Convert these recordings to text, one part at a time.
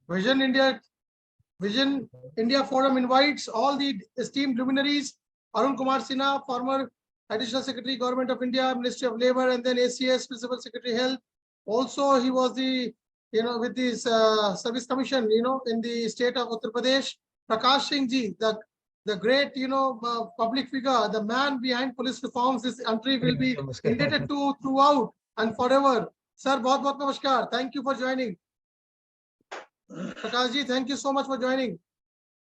Vision India Forum invites all the esteemed luminaries. Arun Kumar Sinha, former Additional Secretary, Government of India, Ministry of Labor, and then ACS, Principal Secretary Health. Also, he was the, with this Service Commission, in the state of Uttar Pradesh. Prakash Singh ji, the great, public figure, the man behind police reforms, this country will be indebted to throughout and forever. Sir, bahut namaskar. Thank you for joining. Prakash ji, thank you so much for joining.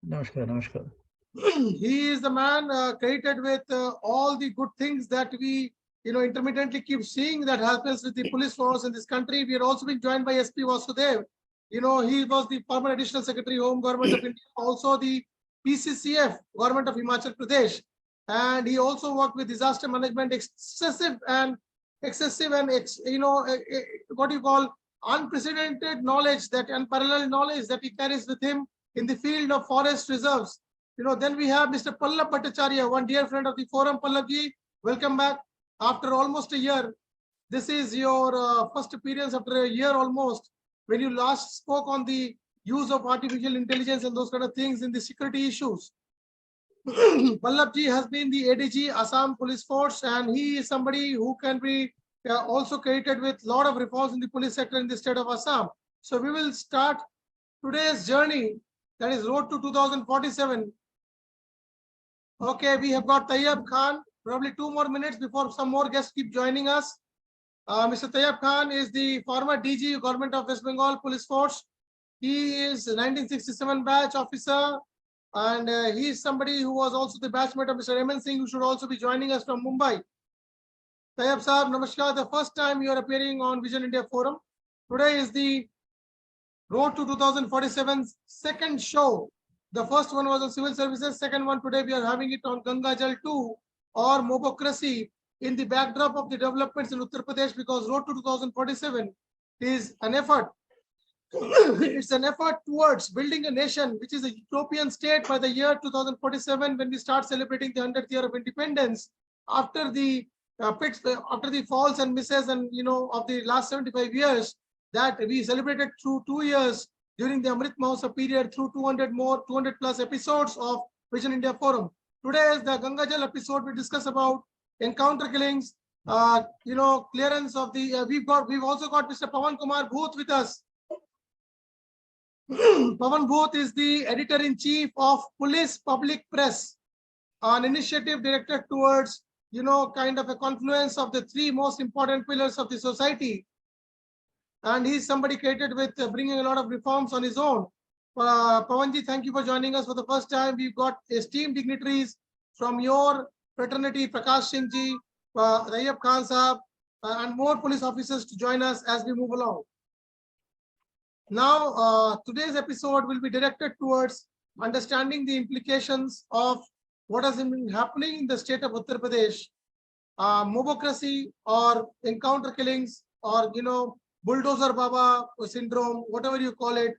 Namaskar, namaskar. He is the man credited with all the good things that we, intermittently keep seeing that happens with the police force in this country. We are also being joined by SP Vasudev. He was the former Additional Secretary, Home Government of India, also the PCCF, Government of Himachal Pradesh. And he also worked with disaster management, excessive and what you call unprecedented knowledge, that unparalleled knowledge that he carries with him in the field of forest reserves. Then we have Mr. Pallab Bhattacharya, one dear friend of the forum. Pallabji, welcome back after almost a year. This is your first appearance after a year almost, when you last spoke on the use of artificial intelligence and those kind of things in the security issues. Pallabji has been the ADG Assam Police Force, and he is somebody who can be also credited with a lot of reforms in the police sector in the state of Assam. So we will start today's journey, that is road to 2047. Okay, we have got Tayyab Khan. Probably 2 more minutes before some more guests keep joining us. Mr. Tayyab Khan is the former DG, Government of West Bengal Police Force. He is a 1967 batch officer, and he is somebody who was also the batchmate of Mr. Raman Singh, who should also be joining us from Mumbai. Tayyab Saab, namaskar. The first time you are appearing on Vision India Forum. Today is the Road to 2047's second show. The first one was on civil services. Second one today we are having it on GanGajal 2 or Mobocracy, in the backdrop of the developments in Uttar Pradesh, because Road to 2047 is an effort. It's an effort towards building a nation which is a utopian state by the year 2047, when we start celebrating the 100th year of independence, after the after the falls and misses and of the last 75 years that we celebrated through 2 years during the Amrit Mahotsav period, through 200 plus episodes of Vision India Forum. Today is the GanGajal episode. We discuss about encounter killings, clearance of the. We've also got Mr. Pawan Kumar Booth with us. Pawan Booth is the editor-in-chief of Police Public Press, an initiative directed towards kind of a confluence of the 3 most important pillars of the society. And he's somebody credited with bringing a lot of reforms on his own. Pawanji, thank you for joining us for the first time. We've got esteemed dignitaries from your fraternity, Prakash Singh ji, Tayyab Khan Saab, and more police officers to join us as we move along. Now, today's episode will be directed towards understanding the implications of what has been happening in the state of Uttar Pradesh, Mobocracy or encounter killings, or bulldozer Baba syndrome, whatever you call it,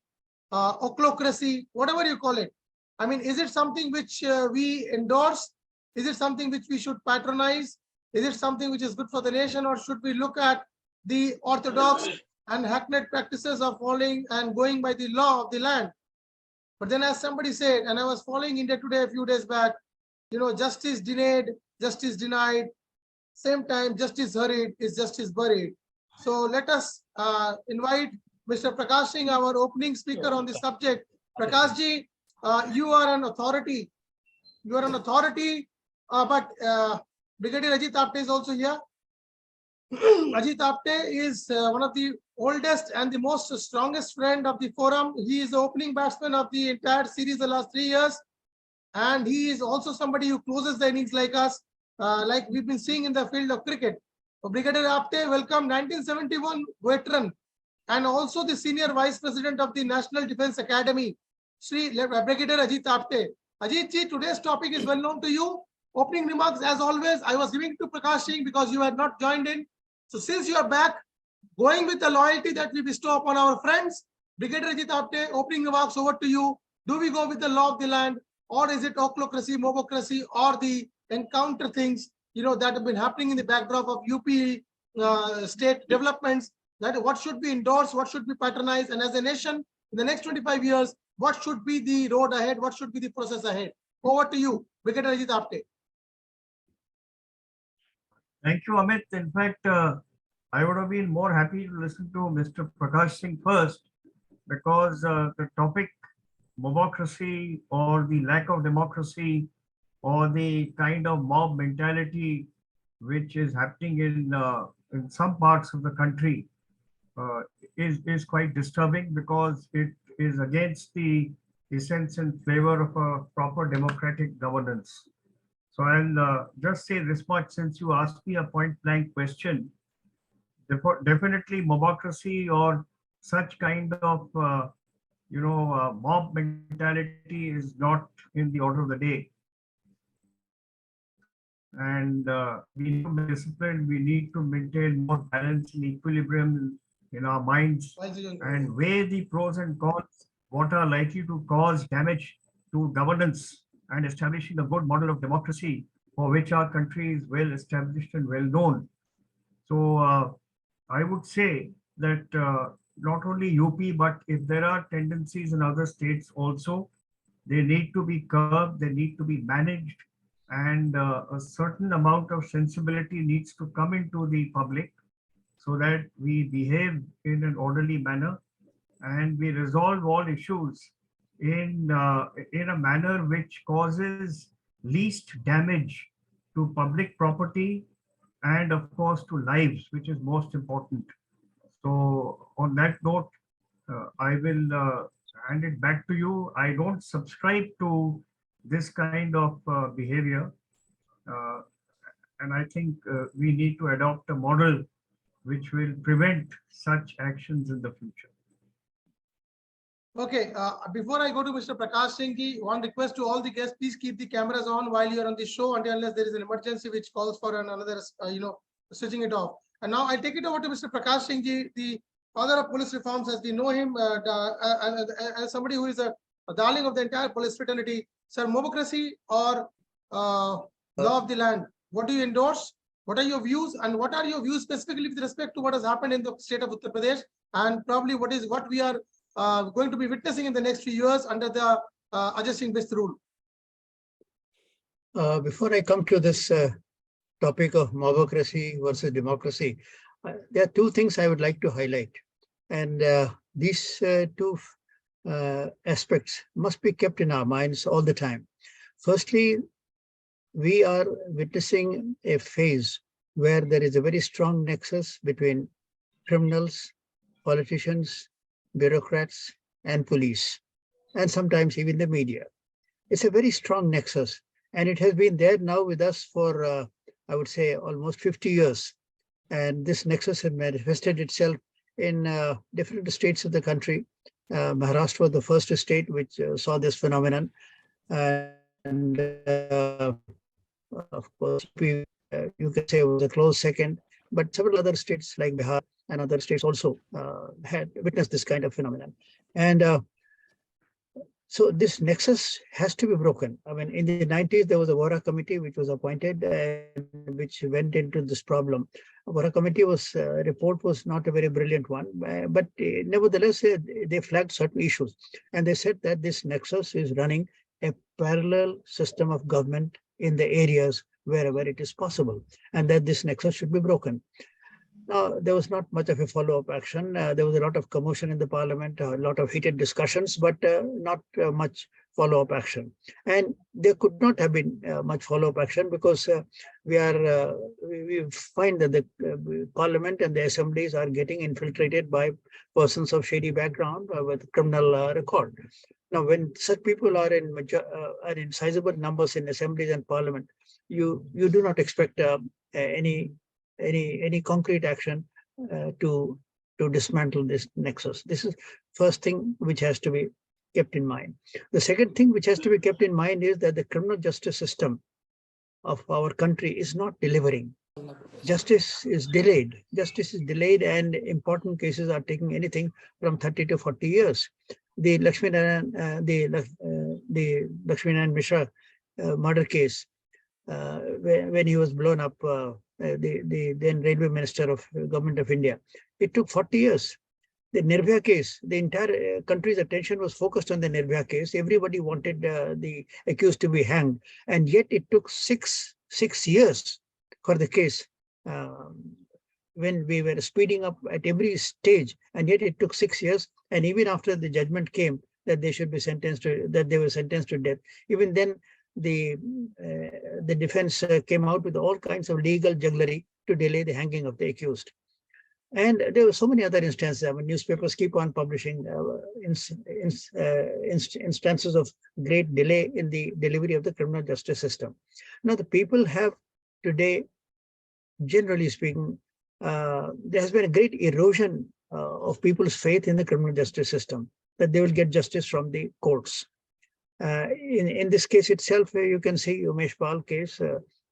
ochlocracy, whatever you call it. I mean, is it something which we endorse? Is it something which we should patronize? Is it something which is good for the nation, or should we look at the orthodox and hackneyed practices of following and going by the law of the land? But then, as somebody said, and I was following India Today a few days back, justice delayed, justice denied, same time justice hurried is justice buried. So let us invite Mr. Prakash Singh, our opening speaker on the subject. Prakash ji, you are an authority. You are an authority, but Brigadier Ajit Apte is also here. Ajit Apte is one of the oldest and the most strongest friend of the forum. He is the opening batsman of the entire series the last 3 years. And he is also somebody who closes the innings like us, like we've been seeing in the field of cricket. So Brigadier Apte, welcome, 1971 veteran, and also the senior vice president of the National Defence Academy, Sri Brigadier Ajit Apte. Ajit ji, today's topic is well known to you. Opening remarks, as always, I was giving to Prakash Singh because you had not joined in. So since you are back, going with the loyalty that we bestow upon our friends, Brigadier Ajit Apte, opening remarks over to you. Do we go with the law of the land, or is it ochlocracy, mobocracy, or the encounter things that have been happening in the backdrop of UP state developments? that what should be endorsed, what should be patronized, and as a nation, in the next 25 years, what should be the road ahead, what should be the process ahead. Over to you, Brigadier Ajit Apte. Thank you, Amit. In fact, I would have been more happy to listen to Mr. Prakash Singh first, because the topic mobocracy or the lack of democracy or the kind of mob mentality which is happening in some parts of the country uh, is quite disturbing, because it is against the essence and flavor of a proper democratic governance. So I'll just say this much, since you asked me a point blank question. Definitely mobocracy or such kind of mob mentality is not in the order of the day. And we need to be disciplined. We need to maintain more balance and equilibrium in our minds and weigh the pros and cons, what are likely to cause damage to governance and establishing a good model of democracy for which our country is well established and well known. So I would say that not only UP, but if there are tendencies in other states also, they need to be curbed, they need to be managed, and a certain amount of sensibility needs to come into the public so that we behave in an orderly manner and we resolve all issues in a manner which causes least damage to public property and of course to lives, which is most important. So on that note, I will hand it back to you. I don't subscribe to this kind of behavior. Uh, and I think we need to adopt a model which will prevent such actions in the future. Okay, before I go to Mr. Prakash Singh ji, one request to all the guests, please keep the cameras on while you are on the show unless there is an emergency which calls for another, switching it off. And now I take it over to Mr. Prakash Singh ji, the father of police reforms, as we know him, as somebody who is a darling of the entire police fraternity. Sir, mobocracy or law of the land, what do you endorse? What are your views, and what are your views specifically with respect to what has happened in the state of Uttar Pradesh, and probably what we are going to be witnessing in the next few years under the Ajay Singh Bist rule? Before I come to this topic of mobocracy versus democracy, there are two things I would like to highlight. And these two aspects must be kept in our minds all the time. Firstly, we are witnessing a phase where there is a very strong nexus between criminals, politicians, bureaucrats, and police, and sometimes even the media. It's a very strong nexus, and it has been there now with us for, I would say, almost 50 years. And this nexus has manifested itself in different states of the country. Maharashtra was the first state which saw this phenomenon. And of course, you can say was a close second, but several other states like Bihar and other states also had witnessed this kind of phenomenon. And so this nexus has to be broken. I mean, in the 90s, there was a Vora committee which was appointed and which went into this problem. Vora committee report was not a very brilliant one, but nevertheless, they flagged certain issues. And they said that this nexus is running a parallel system of government in the areas wherever it is possible, and that this nexus should be broken. Now, there was not much of a follow-up action. There was a lot of commotion in the parliament, a lot of heated discussions, but not much follow-up action. And there could not have been much follow-up action because we find that the parliament and the assemblies are getting infiltrated by persons of shady background with criminal record. Now, when such people are in sizable numbers in assemblies and parliament, you do not expect any concrete action to dismantle this nexus. This is first thing which has to be kept in mind. The second thing which has to be kept in mind is that the criminal justice system of our country is not delivering. Justice is delayed. Justice is delayed, and important cases are taking anything from 30 to 40 years. The Lakshmi Narayan Mishra murder case, when he was blown up the then Railway Minister of Government of India. It took 40 years. The Nirbhaya case, the entire country's attention was focused on the Nirbhaya case. Everybody wanted the accused to be hanged, and yet it took six years for the case. When we were speeding up at every stage, and yet it took 6 years. And even after the judgment came that they should be sentenced to, that they were sentenced to death, even then the defense came out with all kinds of legal jugglery to delay the hanging of the accused. And there were so many other instances. I mean, newspapers keep on publishing instances of great delay in the delivery of the criminal justice system. Now, the people have today, generally speaking, there has been a great erosion of people's faith in the criminal justice system, that they will get justice from the courts. In this case itself, you can see Umesh Pal case.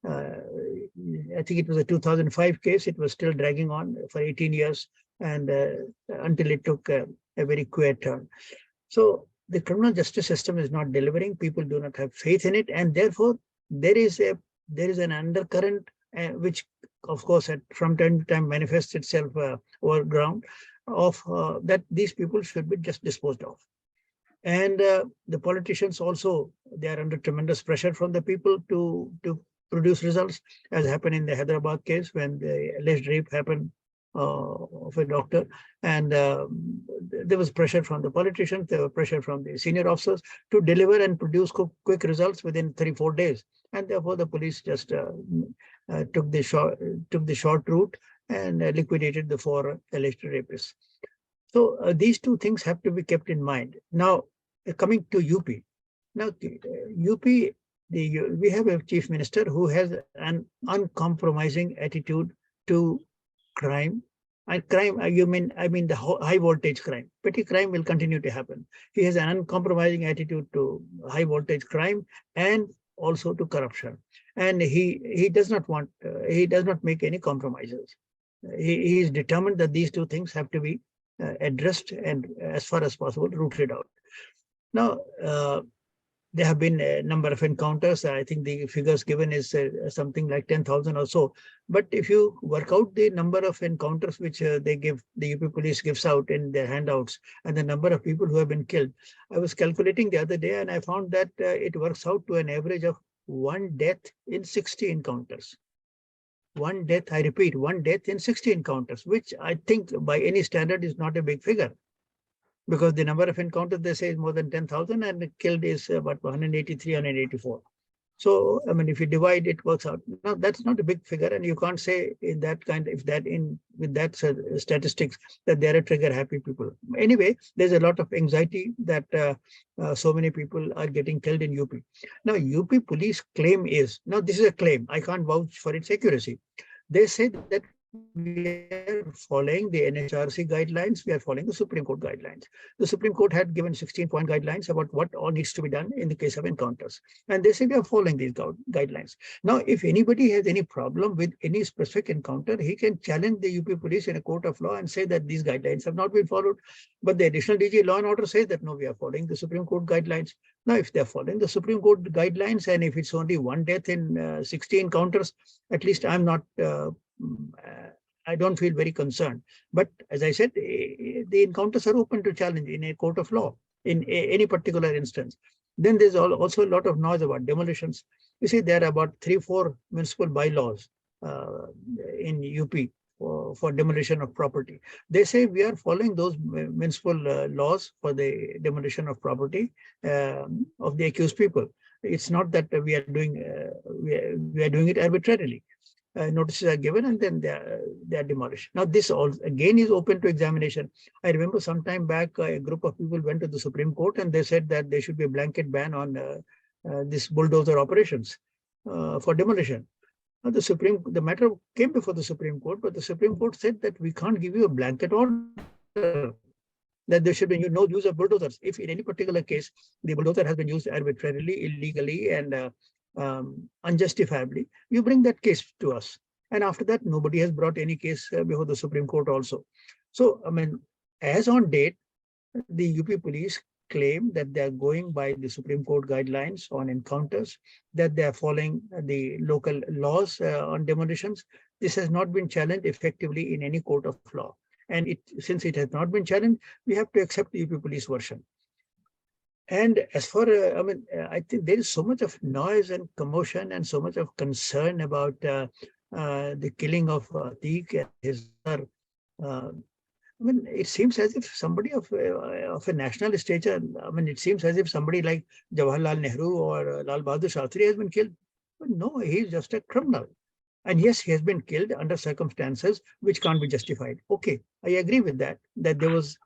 I think it was a 2005 case. It was still dragging on for 18 years, and until it took a very queer turn. So the criminal justice system is not delivering. People do not have faith in it, and therefore there is an undercurrent which, of course, from time to time manifests itself over ground of that these people should be just disposed of. And the politicians also, they are under tremendous pressure from the people to produce results, as happened in the Hyderabad case when the alleged rape happened of a doctor. And there was pressure from the politicians, there was pressure from the senior officers to deliver and produce quick results within 3-4 days. And therefore, the police just took the short route and liquidated the 4 alleged rapists. So these two things have to be kept in mind. Now, coming to UP. Now, UP, we have a chief minister who has an uncompromising attitude to crime. And crime, I mean the high voltage crime. Petty crime will continue to happen. He has an uncompromising attitude to high voltage crime and also to corruption. And he does not want, he does not make any compromises. He is determined that these two things have to be addressed and, as far as possible, rooted out. Now, there have been a number of encounters. I think the figures given is something like 10,000 or so. But if you work out the number of encounters which the UP police gives out in their handouts, and the number of people who have been killed, I was calculating the other day, and I found that it works out to an average of 1 death in 60 encounters. 1 death, I repeat, 1 death in 60 encounters, which I think by any standard is not a big figure, because the number of encounters they say is more than 10,000 and the killed is about 183, 184. So, I mean, if you divide, it works out. Now, that's not a big figure, and you can't say in that kind, with that statistics that they're a trigger-happy people. Anyway, there's a lot of anxiety that so many people are getting killed in UP. Now, UP police claim is, now this is a claim, I can't vouch for its accuracy. They say that we are following the NHRC guidelines, we are following the Supreme Court guidelines. The Supreme Court had given 16-point guidelines about what all needs to be done in the case of encounters. And they say we are following these guidelines. Now, if anybody has any problem with any specific encounter, he can challenge the UP police in a court of law and say that these guidelines have not been followed. But the additional DG Law and Order says that no, we are following the Supreme Court guidelines. Now, if they're following the Supreme Court guidelines, and if it's only 1 death in 60 encounters, at least I'm not I don't feel very concerned. But as I said, the encounters are open to challenge in a court of law in any particular instance. Then there's also a lot of noise about demolitions. You see, there are about 3-4 municipal bylaws in UP for demolition of property. They say we are following those municipal laws for the demolition of property of the accused people. It's not that we are doing it arbitrarily. Notices are given and then they are demolished. Now, this all again is open to examination. I remember some time back, a group of people went to the Supreme Court and they said that there should be a blanket ban on this bulldozer operations for demolition. Now, the matter came before the Supreme Court, but the Supreme Court said that we can't give you a blanket order, that there should be no use of bulldozers. If in any particular case, the bulldozer has been used arbitrarily, illegally, and unjustifiably, you bring that case to us. And after that, nobody has brought any case before the Supreme Court also. So, I mean, as on date, the UP police claim that they are going by the Supreme Court guidelines on encounters, that they are following the local laws on demolitions. this has not been challenged effectively in any court of law. And since it has not been challenged, we have to accept the UP police version. And as for, I think there is so much of noise and commotion and so much of concern about the killing of Teek and his other. It seems as if somebody of a national stature, it seems as if somebody like Jawaharlal Nehru or Lal Bahadur Shastri has been killed. But no, he's just a criminal. And yes, he has been killed under circumstances which can't be justified. Okay, I agree with that there was,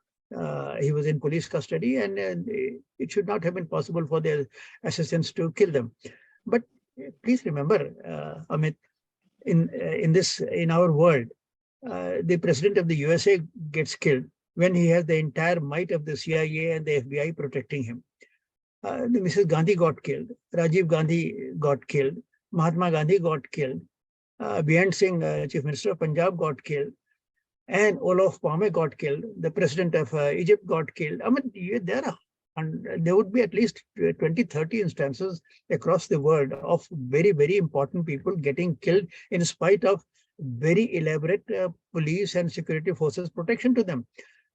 he was in police custody and it should not have been possible for their assassins to kill them. But please remember, Amit, in our world, the president of the USA gets killed when he has the entire might of the CIA and the FBI protecting him. Mrs. Gandhi got killed. Rajiv Gandhi got killed. Mahatma Gandhi got killed. Beyond Singh, Chief Minister of Punjab, got killed. And Olof Palme got killed. The president of Egypt got killed. There would be at least 20, 30 instances across the world of very, very important people getting killed in spite of very elaborate police and security forces protection to them.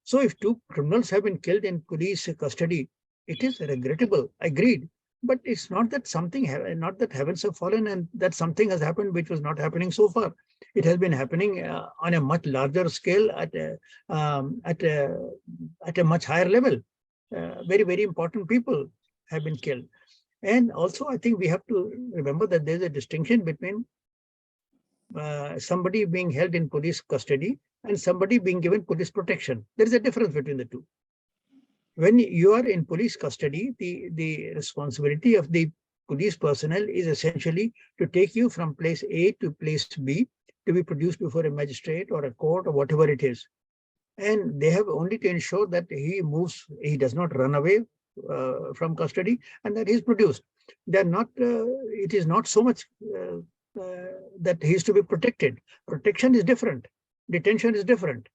So if two criminals have been killed in police custody, it is regrettable, agreed. But it's not that not that heavens have fallen and that something has happened which was not happening so far. It has been happening on a much larger scale at a much higher level. Very, very important people have been killed. And also, I think we have to remember that there's a distinction between somebody being held in police custody and somebody being given police protection. There is a difference between the two. When you are in police custody, the responsibility of the police personnel is essentially to take you from place A to place B to be produced before a magistrate or a court or whatever it is. And they have only to ensure that he does not run away from custody and that he is produced. They're not, it is not so much that he is to be protected. Protection is different. Detention is different.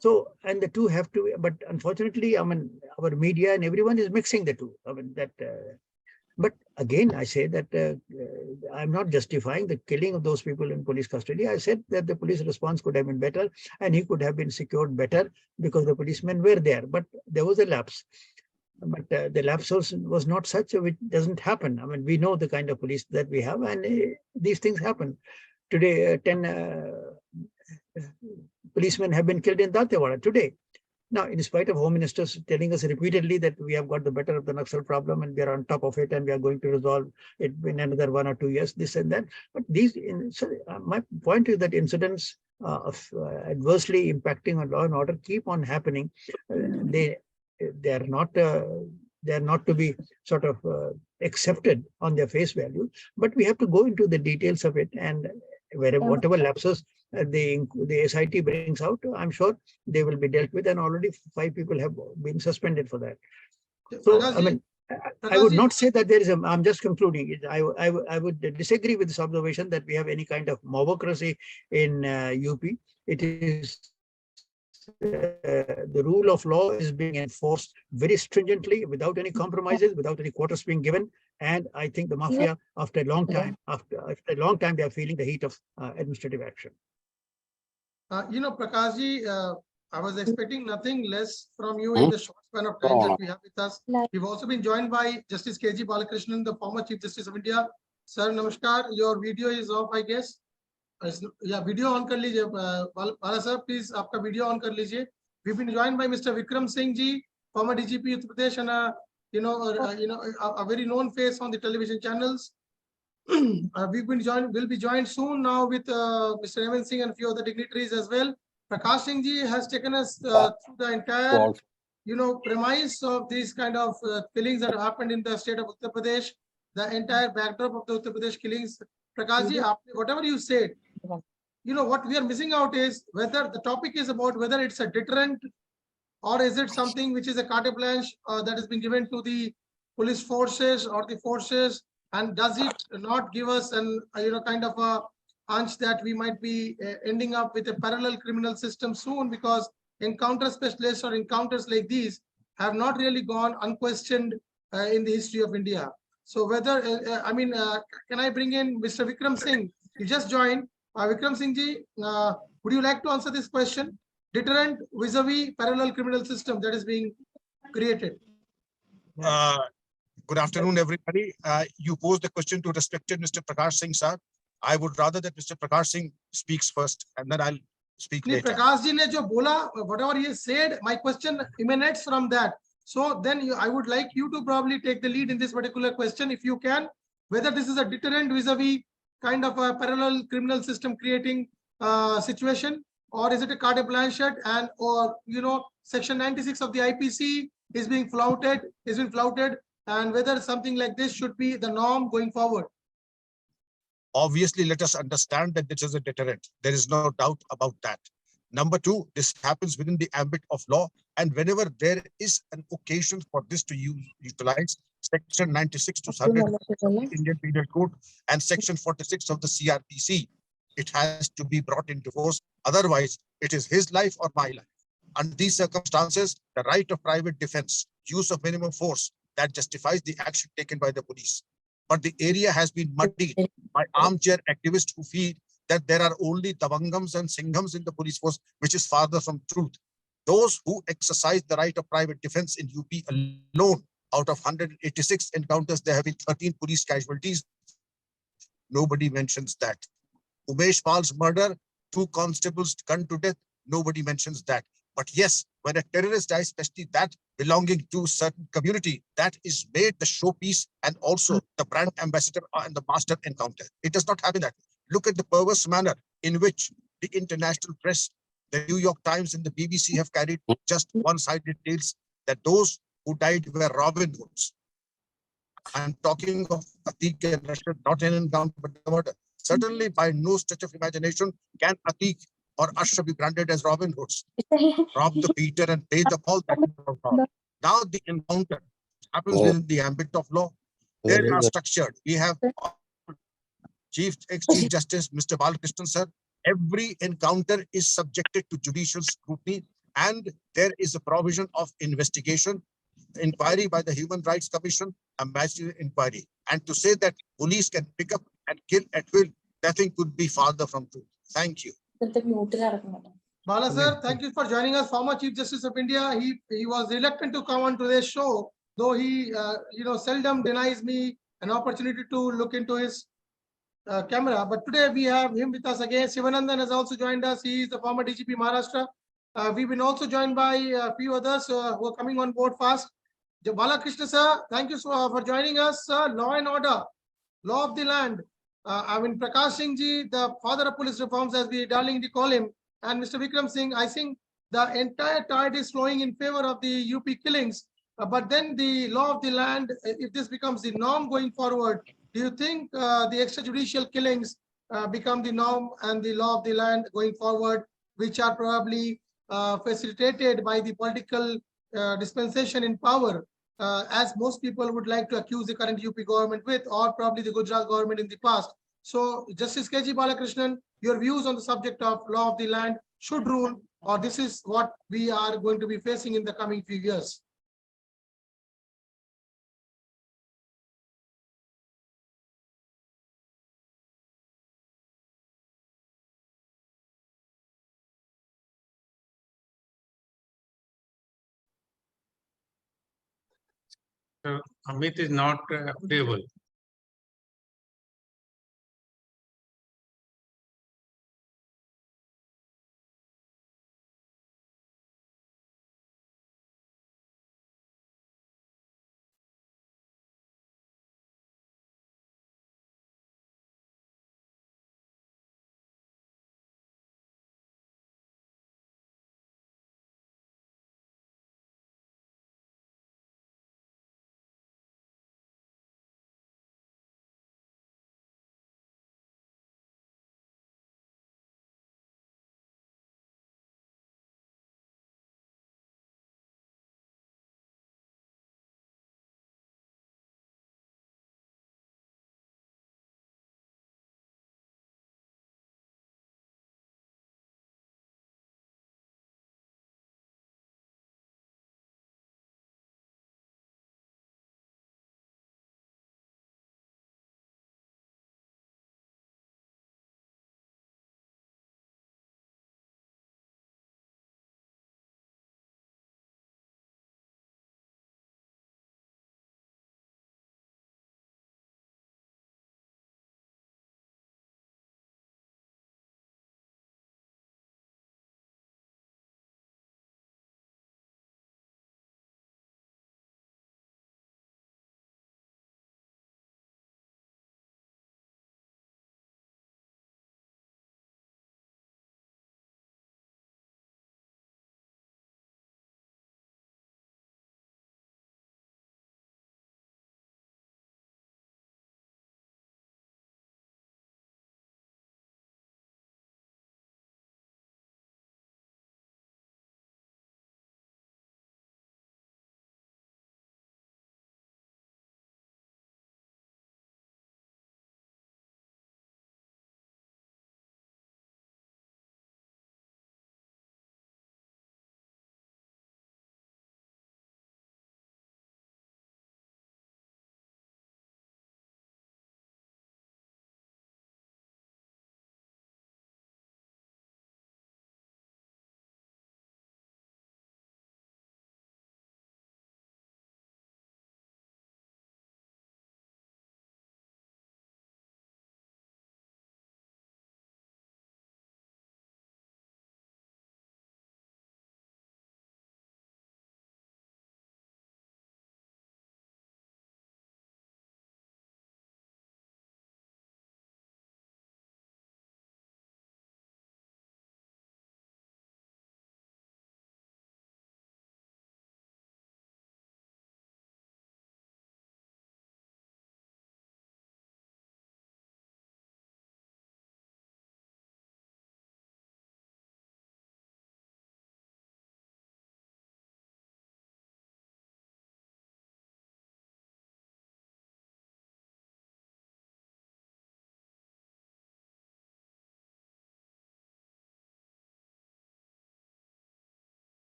So, and the two have to, but unfortunately, our media and everyone is mixing the two. But again, I say that I'm not justifying the killing of those people in police custody. I said that the police response could have been better and he could have been secured better because the policemen were there, but there was a lapse. But the lapse was not such, which doesn't happen. We know the kind of police that we have and these things happen. Today, 10 policemen have been killed in Dantewada today. Now, in spite of Home Ministers telling us repeatedly that we have got the better of the Naxal problem and we are on top of it and we are going to resolve it in another 1 or 2 years, this and that. But my point is that incidents of adversely impacting on law and order keep on happening. They are not to be sort of accepted on their face value, but we have to go into the details of it, and whatever lapses the SIT brings out, I'm sure they will be dealt with, and already 5 people have been suspended for that. So, I would not say that there is I'm just concluding. I would disagree with this observation that we have any kind of mobocracy in UP. It is the rule of law is being enforced very stringently, without any compromises, without any quarters being given. And I think the mafia, after a long time, they are feeling the heat of administrative action. Prakashji, I was expecting nothing less from you in the short span of time that we have with us. We've also been joined by Justice KG Balakrishnan, the former Chief Justice of India. Sir, namaskar. Your video is off, I guess. Yeah, video on kar lijiye. Bala sir, please, aapka video on kar lijiye. We've been joined by Mr. Vikram Singh ji, former DGP Uttar Pradesh, and a very known face on the television channels. We'll be joined soon now with Mr. Evan Singh and a few other dignitaries as well. Prakash Singh ji has taken us through the entire, premise of these kind of killings that have happened in the state of Uttar Pradesh, the entire backdrop of the Uttar Pradesh killings. Prakash ji, whatever you said, what we are missing out is whether the topic is about whether it's a deterrent or is it something which is a carte blanche that has been given to the police forces or the forces, and does it not give us an kind of a hunch that we might be ending up with a parallel criminal system soon, because encounter specialists or encounters like these have not really gone unquestioned in the history of India. So whether, can I bring in Mr. Vikram Singh? You just joined. Vikram Singh ji, would you like to answer this question? Deterrent vis-a-vis parallel criminal system that is being created. Good afternoon, everybody. You posed the question to respected Mr. Prakash Singh, sir. I would rather that Mr. Prakash Singh speaks first, and then I'll speak later. Prakash ji ne jo bola, whatever he said, my question emanates from that. So then I would like you to probably take the lead in this particular question, if you can, whether this is a deterrent vis-a-vis kind of a parallel criminal system creating situation, or is it a carte blanche, and or section 96 of the IPC is being flouted, and whether something like this should be the norm going forward. Obviously, let us understand that this is a deterrent. There is no doubt about that. Number two, this happens within the ambit of law, and whenever there is an occasion for this to utilize section 96 to 100 of the Indian Penal Code and section 46 of the CRPC, it has to be brought into force. Otherwise, it is his life or my life. Under these circumstances, the right of private defense, use of minimum force, that justifies the action taken by the police. But the area has been muddied by armchair activists who feel that there are only Tavangams and Singhams in the police force, which is farther from truth. Those who exercise the right of private defense in UP alone, out of 186 encounters, there have been 13 police casualties. Nobody mentions that. Umesh Pal's murder, 2 constables gunned to death. Nobody mentions that. But yes, when a terrorist dies, especially that belonging to a certain community, that is made the showpiece and also the brand ambassador and the master encounter. It does not happen that way. Look at the perverse manner in which the international press, the New York Times and the BBC have carried just one-sided tales that those who died were Robin Hoods. I'm talking of Atik and Rashid, not an encounter, but the murder. Certainly, by no stretch of imagination can Atik or Ashraf be branded as Robin Hoods. Rob the Peter and pay the Paul. Now the encounter happens within the ambit of law. They are structured. We have ex-Chief Justice Mr. Balakrishnan, sir. Every encounter is subjected to judicial scrutiny, and there is a provision of investigation, inquiry by the Human Rights Commission, a magistrate inquiry. And to say that police can pick up and kill at will, nothing could be farther from truth. Thank you. Bala sir, thank you for joining us. Former Chief Justice of India. He was reluctant to come on today's show, though he seldom denies me an opportunity to look into his camera. But today we have him with us again. Sivanandan has also joined us. He is the former DGP Maharashtra. We've been also joined by a few others who are coming on board fast. Balakrishna sir, thank you for joining us. Law and order, law of the land. Prakash Singh ji, the father of police reforms, as we darlingly call him, and Mr. Vikram Singh, I think the entire tide is flowing in favor of the UP killings. But then the law of the land, if this becomes the norm going forward, do you think the extrajudicial killings become the norm and the law of the land going forward, which are probably facilitated by the political dispensation in power, as most people would like to accuse the current UP government with, or probably the Gujarat government in the past? So, Justice KG Balakrishnan, your views on the subject of law of the land should rule, or this is what we are going to be facing in the coming few years? Amit is not audible.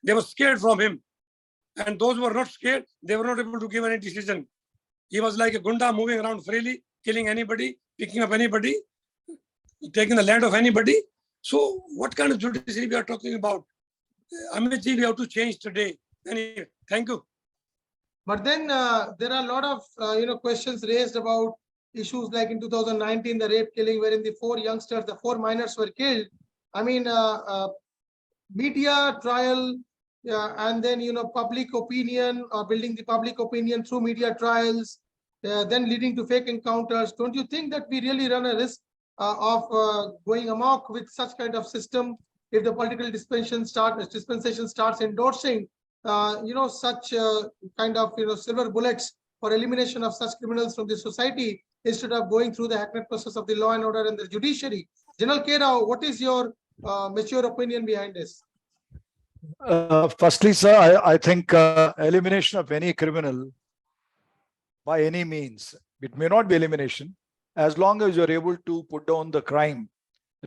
They were scared from him. And those who were not scared, they were not able to give any decision. He was like a gunda moving around freely, killing anybody, picking up anybody, taking the land of anybody. So what kind of judiciary we are talking about? Amit ji, we have to change today. Anyway, thank you. But then there are a lot of questions raised about issues like in 2019, the rape killing, wherein the 4 youngsters, the 4 minors were killed. I mean, media trial, and then public opinion, building the public opinion through media trials, then leading to fake encounters. Don't you think that we really run a risk of going amok with such kind of system if the political dispensation starts endorsing such kind of silver bullets for elimination of such criminals from the society instead of going through the hackneyed process of the law and order and the judiciary? General K. Rao, what is your mature opinion behind this? Firstly, sir, I think elimination of any criminal by any means, it may not be elimination, as long as you're able to put down the crime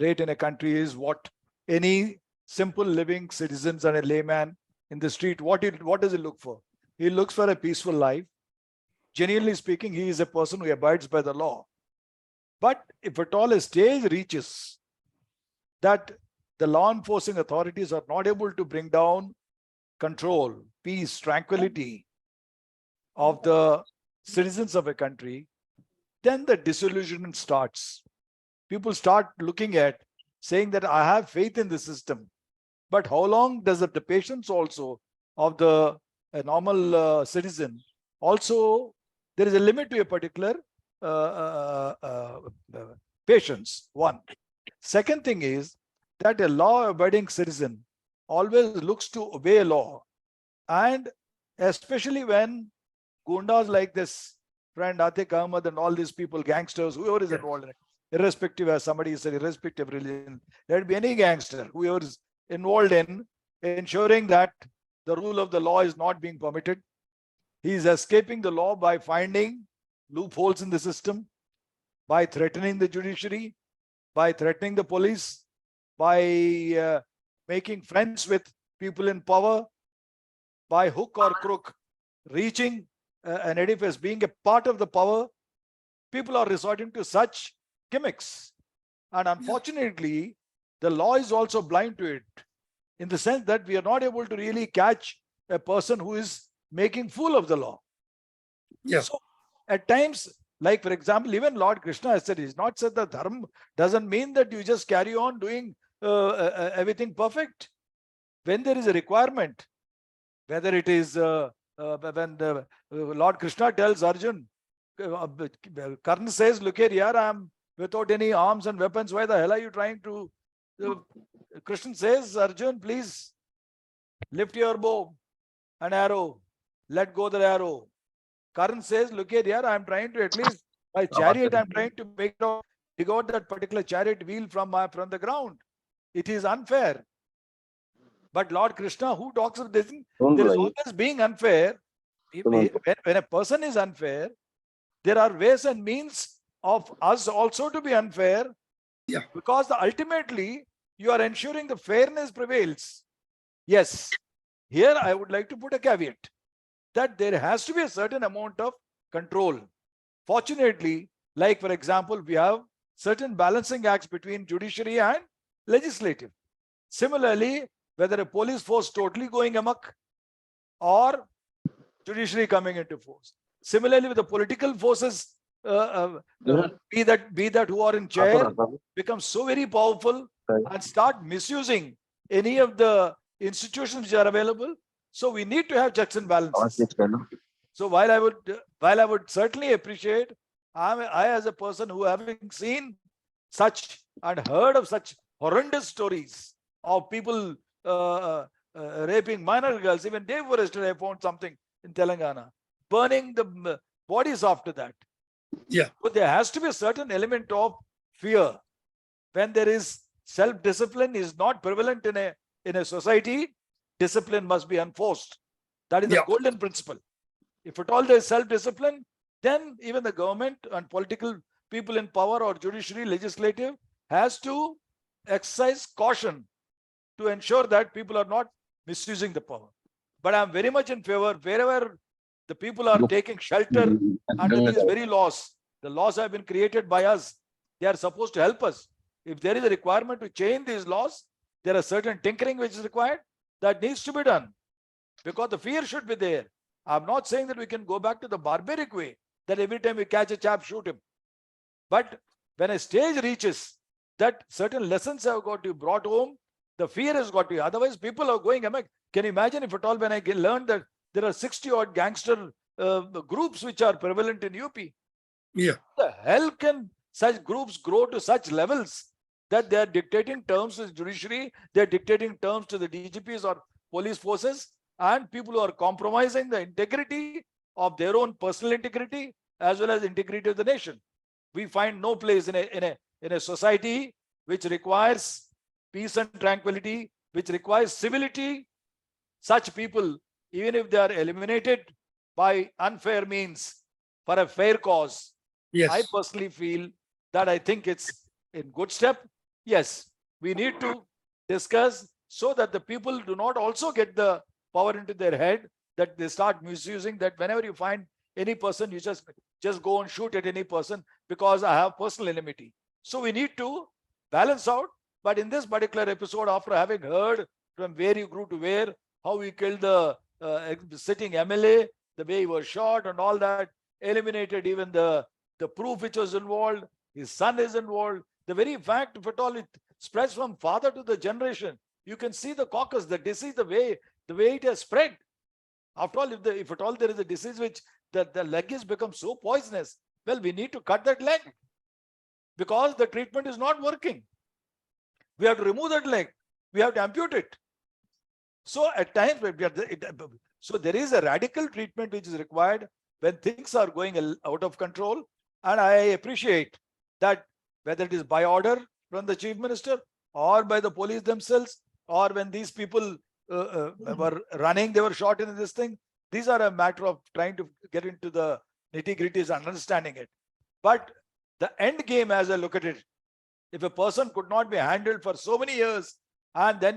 rate in a country is what any simple living citizens and a layman in the street, what does he look for? He looks for a peaceful life. Genuinely speaking, he is a person who abides by the law. But if at all a stage reaches that the law enforcing authorities are not able to bring down control, peace, tranquility of the citizens of a country, then the disillusionment starts. People start looking at saying that I have faith in the system. But how long does the patience also of the normal citizen? Also, there is a limit to a particular patience, one. Second thing is that a law-abiding citizen always looks to obey a law. And especially when gundas like this friend Atiq Ahmed and all these people, gangsters, whoever is involved in it, irrespective, as somebody said, irrespective of religion, let it be any gangster, whoever is involved in ensuring that the rule of the law is not being permitted. He is escaping the law by finding loopholes in the system, by threatening the judiciary, by threatening the police, by making friends with people in power, by hook or crook, reaching an edifice, being a part of the power. People are resorting to such gimmicks. And unfortunately, the law is also blind to it, in the sense that we are not able to really catch a person who is making fool of the law. Yes. So at times, like for example, even Lord Krishna has said, he's not said that dharma doesn't mean that you just carry on doing everything perfect. When there is a requirement, whether it is when the Lord Krishna tells Arjun, Karna says, look here, I am without any arms and weapons. Why the hell are you trying to? Krishna says, Arjun, please lift your bow and arrow. Let go the arrow. Karna says, look here, I am trying to at least by chariot, I am trying to dig out that particular chariot wheel from the ground. It is unfair. But Lord Krishna, who talks of this, there is always being unfair. When a person is unfair, there are ways and means of us also to be unfair. Yeah. Because ultimately, you are ensuring the fairness prevails. Yes. Here, I would like to put a caveat that there has to be a certain amount of control. Fortunately, like for example, we have certain balancing acts between judiciary and legislative. Similarly, whether a police force totally going amok or judiciary coming into force. Similarly, with the political forces, be that who are in chair, become so very powerful and start misusing any of the institutions which are available. So we need to have checks and balances. So while I would certainly appreciate, I as a person who having seen such and heard of such horrendous stories of people raping minor girls, even day before yesterday I found something in Telangana, burning the bodies after that. Yeah. But there has to be a certain element of fear. When there is self-discipline is not prevalent in a society, discipline must be enforced. That is the golden principle. If at all there is self-discipline, then even the government and political people in power or judiciary, legislative has to exercise caution to ensure that people are not misusing the power. But I'm very much in favor wherever the people are taking shelter under these very laws. The laws have been created by us. They are supposed to help us. If there is a requirement to change these laws, there are certain tinkering which is required that needs to be done, because the fear should be there. I'm not saying that we can go back to the barbaric way, that every time we catch a chap, shoot him. But when a stage reaches that certain lessons have got to be brought home, the fear has got to be. Otherwise, people are going. Can you imagine if at all when I learned that there are 60 odd gangster groups which are prevalent in UP? Yeah. The hell can such groups grow to such levels that they are dictating terms to the judiciary, they are dictating terms to the DGPs or police forces, and people who are compromising the integrity of their own personal integrity as well as integrity of the nation. We find no place in a society which requires peace and tranquility, which requires civility. Such people, even if they are eliminated by unfair means for a fair cause, Yes. I personally feel that I think it's in good step. Yes, we need to discuss so that the people do not also get the power into their head, that they start misusing that. Whenever you find any person, you just go and shoot at any person because I have personal enmity. So we need to balance out. But in this particular episode, after having heard from where you grew to where, how we killed the sitting MLA, the way he was shot and all that, eliminated even the proof which was involved, his son is involved. The very fact, if at all it spreads from father to the generation, you can see the caucus, the disease, the way it has spread. After all, if at all there is a disease which the leg has become so poisonous, well, we need to cut that leg because the treatment is not working. We have to remove that leg. We have to amputate it. So at times, so there is a radical treatment which is required when things are going out of control. And I appreciate that whether it is by order from the chief minister or by the police themselves, or when these people were running, they were shot in this thing. These are a matter of trying to get into the nitty-gritties and understanding it. But the end game, as I look at it, if a person could not be handled for so many years, and then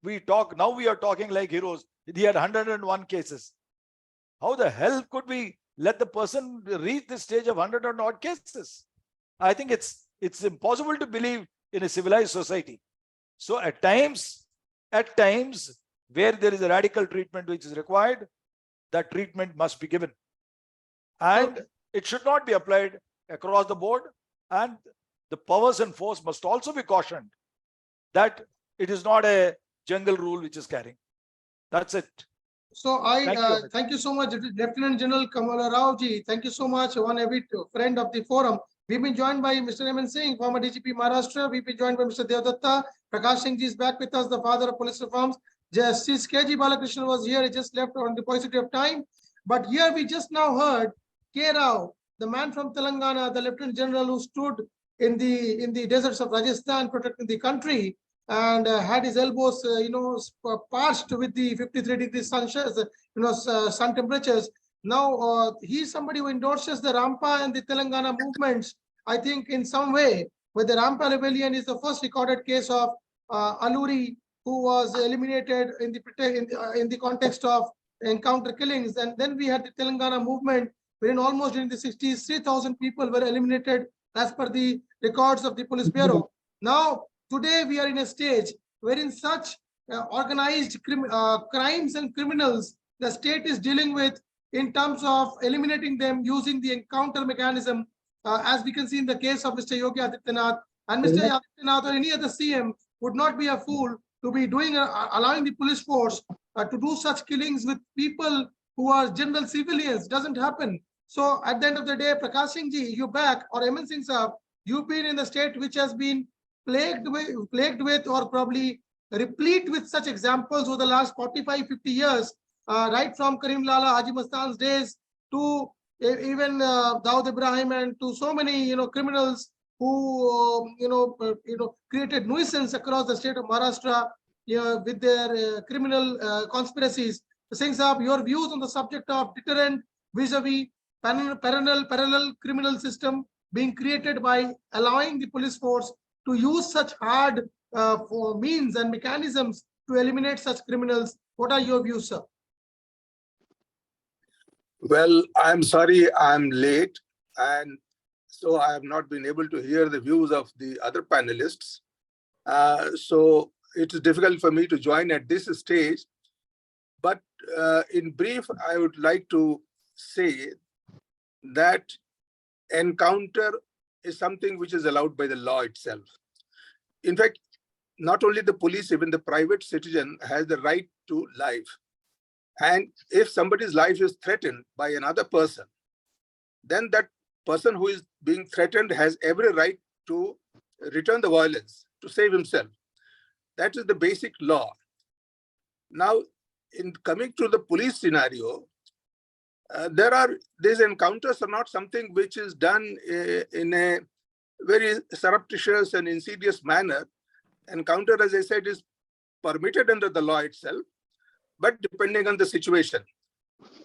we are talking like heroes. He had 101 cases. How the hell could we let the person reach the stage of 100 or odd cases? I think it's impossible to believe in a civilized society. So at times, where there is a radical treatment which is required, that treatment must be given. And it should not be applied across the board. And the powers and force must also be cautioned that it is not a jungle rule which is carrying. That's it. So thank you so much, Lieutenant General Kamala Rao ji. Thank you so much, one every friend of the forum. We've been joined by Mr. Eman Singh, former DGP Maharashtra. We've been joined by Mr. Devdatta. Prakash Singh ji is back with us, the father of police reforms. Justice K.G. Balakrishnan was here. He just left on the paucity of time. But here we just now heard K. Rao, the man from Telangana, the Lieutenant General who stood in the deserts of Rajasthan protecting the country and had his elbows, parched with the 53-degree sun temperatures. Now, he's somebody who endorses the Rampa and the Telangana movements, I think, in some way, where the Rampa rebellion is the first recorded case of Alluri, who was eliminated in the context of encounter killings. And then we had the Telangana movement, wherein almost in the 60s, 3,000 people were eliminated as per the records of the Police Bureau. Now, today we are in a stage wherein such organized crimes and criminals the state is dealing with in terms of eliminating them using the encounter mechanism, as we can see in the case of Mr. Yogi Adityanath. And Mr. Adityanath or any other CM would not be a fool to be doing allowing the police force to do such killings with people who are general civilians. Doesn't happen. So at the end of the day, Prakash Singh ji, you back, or Eman Singh sahab, you've been in the state which has been plagued with or probably replete with such examples over the last 45-50 years, right from Karim Lala Haji Mastan's days to even Dawood Ibrahim, and to so many criminals who created nuisance across the state of Maharashtra with their criminal conspiracies. Singh sahab, your views on the subject of deterrent vis-a-vis parallel criminal system being created by allowing the police force to use such hard means and mechanisms to eliminate such criminals? What are your views, sir? Well, I'm sorry I'm late, and so I have not been able to hear the views of the other panelists. So it is difficult for me to join at this stage. But in brief, I would like to say that encounter is something which is allowed by the law itself. In fact, not only the police, even the private citizen has the right to life. And if somebody's life is threatened by another person, then that person who is being threatened has every right to return the violence, to save himself. That is the basic law. Now, in coming to the police scenario, these encounters are not something which is done in a very surreptitious and insidious manner. Encounter, as I said, is permitted under the law itself, but depending on the situation.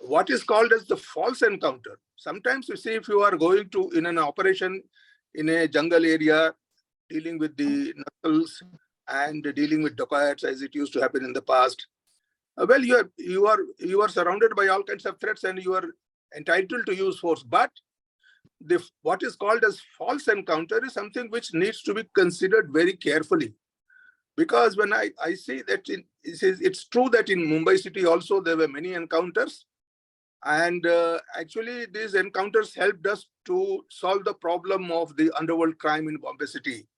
What is called as the false encounter? Sometimes you see, if you are going to in an operation in a jungle area, dealing with the knuckles and dealing with dacoits, as it used to happen in the past, well, you are surrounded by all kinds of threats and you are entitled to use force. But what is called as false encounter is something which needs to be considered very carefully. Because when I see that it's true that in Mumbai city also there were many encounters. And actually these encounters helped us to solve the problem of the underworld crime in Bombay city.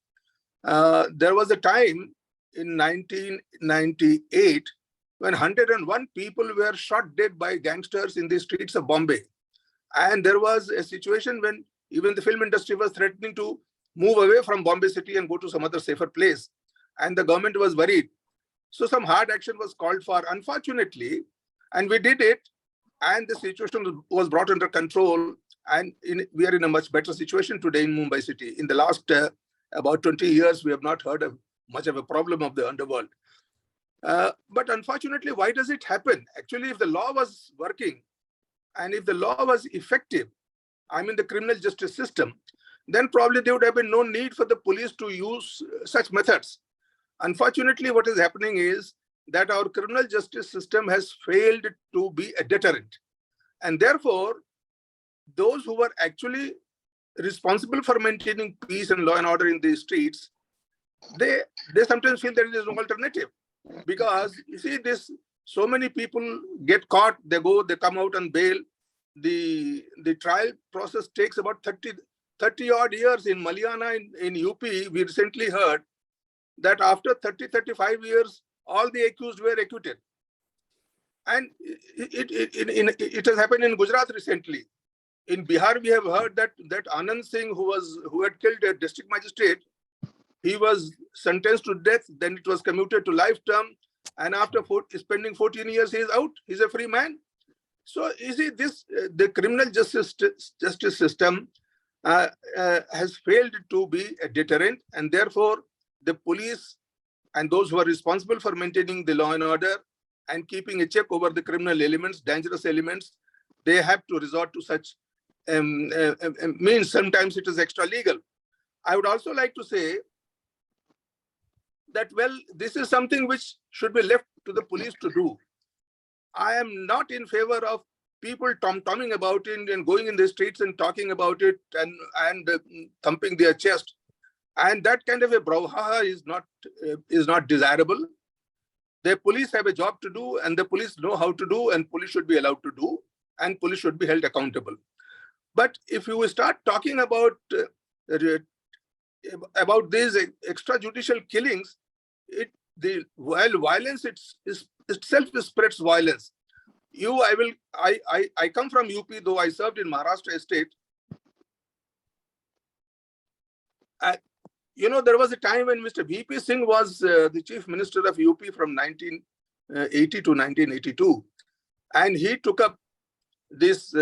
There was a time in 1998 when 101 people were shot dead by gangsters in the streets of Bombay. And there was a situation when even the film industry was threatening to move away from Bombay city and go to some other safer place. And the government was worried. So some hard action was called for, unfortunately, and we did it. And the situation was brought under control. And we are in a much better situation today in Mumbai city. In the last about 20 years, we have not heard of much of a problem of the underworld. But unfortunately, why does it happen? Actually, if the law was working and if the law was effective, I mean the criminal justice system, then probably there would have been no need for the police to use such methods. Unfortunately, what is happening is that our criminal justice system has failed to be a deterrent. And therefore, those who were actually responsible for maintaining peace and law and order in the streets, they sometimes feel there is no alternative. Because you see this, so many people get caught, they come out on bail. The trial process takes about 30 odd years. In Maliana in UP, we recently heard that after 35 years, all the accused were acquitted. And it has happened in Gujarat recently. In Bihar, we have heard that Anand Singh, who had killed a district magistrate, he was sentenced to death, then it was commuted to life term. And after spending 14 years, he is out. He's a free man. So you see, the criminal justice system has failed to be a deterrent, and therefore the police and those who are responsible for maintaining the law and order and keeping a check over the criminal elements, dangerous elements, they have to resort to such means. Sometimes it is extra legal. I would also like to say that, well, this is something which should be left to the police to do. I am not in favor of people tom-tomming about it and going in the streets and talking about it and thumping their chest. And that kind of a brouhaha is not desirable. The police have a job to do, and the police know how to do, and police should be allowed to do, and police should be held accountable. But if you start talking about these extrajudicial killings, violence itself spreads violence. I come from UP, though I served in Maharashtra state. There was a time when Mr. VP Singh was the chief minister of UP from 1980 to 1982, and he took up this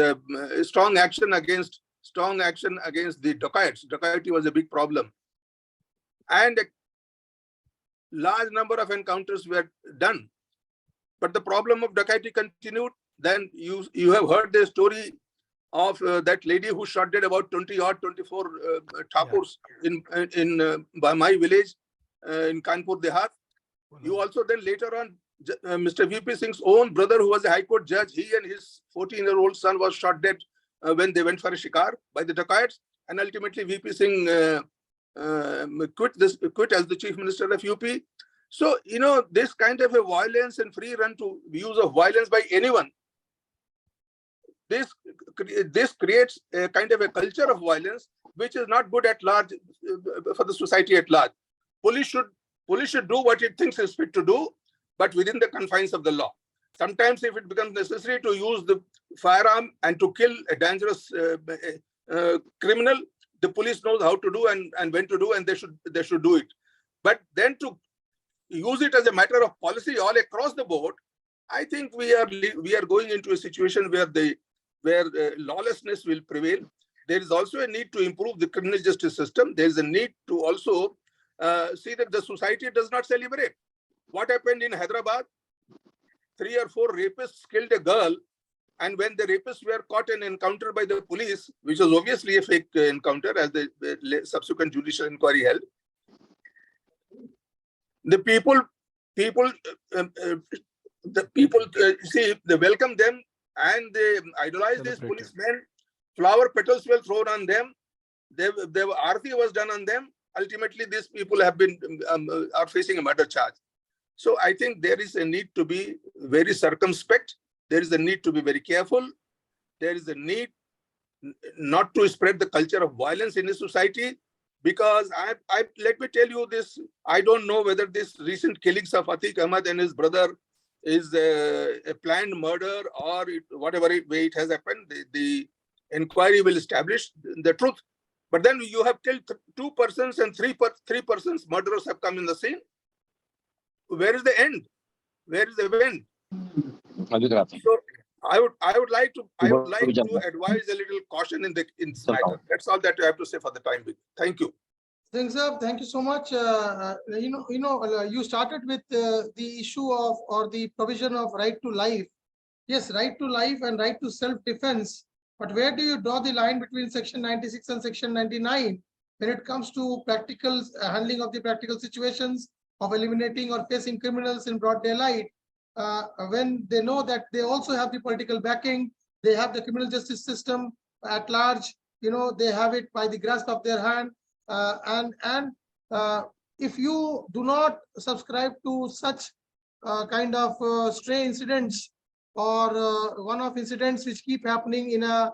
strong action against the dacoits. Dacoity was a big problem, and a large number of encounters were done. But the problem of dacoity continued. Then you have heard the story of that lady who shot dead about 24 Thakurs in by my village in Kanpur Dehat. You also then later on, Mr. VP Singh's own brother, who was a High Court judge, he and his 14-year-old son was shot dead when they went for a shikar by the dacoits, and ultimately VP Singh quit as the Chief Minister of UP. So, you know, this kind of a violence and free run to use of violence by anyone, this creates a kind of a culture of violence, which is not good at large for the society at large. Police should do what it thinks is fit to do, but within the confines of the law. Sometimes if it becomes necessary to use the firearm and to kill a dangerous criminal, the police knows how to do and when to do, and they should do it. But then to use it as a matter of policy all across the board, I think we are going into a situation where lawlessness will prevail. There is also a need to improve the criminal justice system. There is a need to also see that the society does not celebrate. What happened in Hyderabad? 3 or 4 rapists killed a girl, and when the rapists were caught and encountered by the police, which was obviously a fake encounter, as the subsequent judicial inquiry held, the people see, they welcome them and they idolize these policemen. Flower petals were thrown on them. Aarti was done on them. Ultimately, these people have been are facing a murder charge. So I think there is a need to be very circumspect. There is a need to be very careful. There is a need not to spread the culture of violence in the society, because let me tell you this, I don't know whether this recent killings of Atiq Ahmad and his brother is a planned murder or whatever way it has happened. The inquiry will establish the truth. But then you have killed 2 persons and 3 persons, murderers have come in the scene. Where is the end? Where is the end? So I would like to advise a little caution in this matter. That's all that I have to say for the time being. Thank you. Thanks, sir. Thank you so much. You started with the issue of or the provision of right to life. Yes, right to life and right to self-defense. But where do you draw the line between Section 96 and Section 99 when it comes to practical handling of the practical situations of eliminating or facing criminals in broad daylight, when they know that they also have the political backing, they have the criminal justice system at large, they have it by the grasp of their hand, if you do not subscribe to such kind of stray incidents or one-off incidents which keep happening in a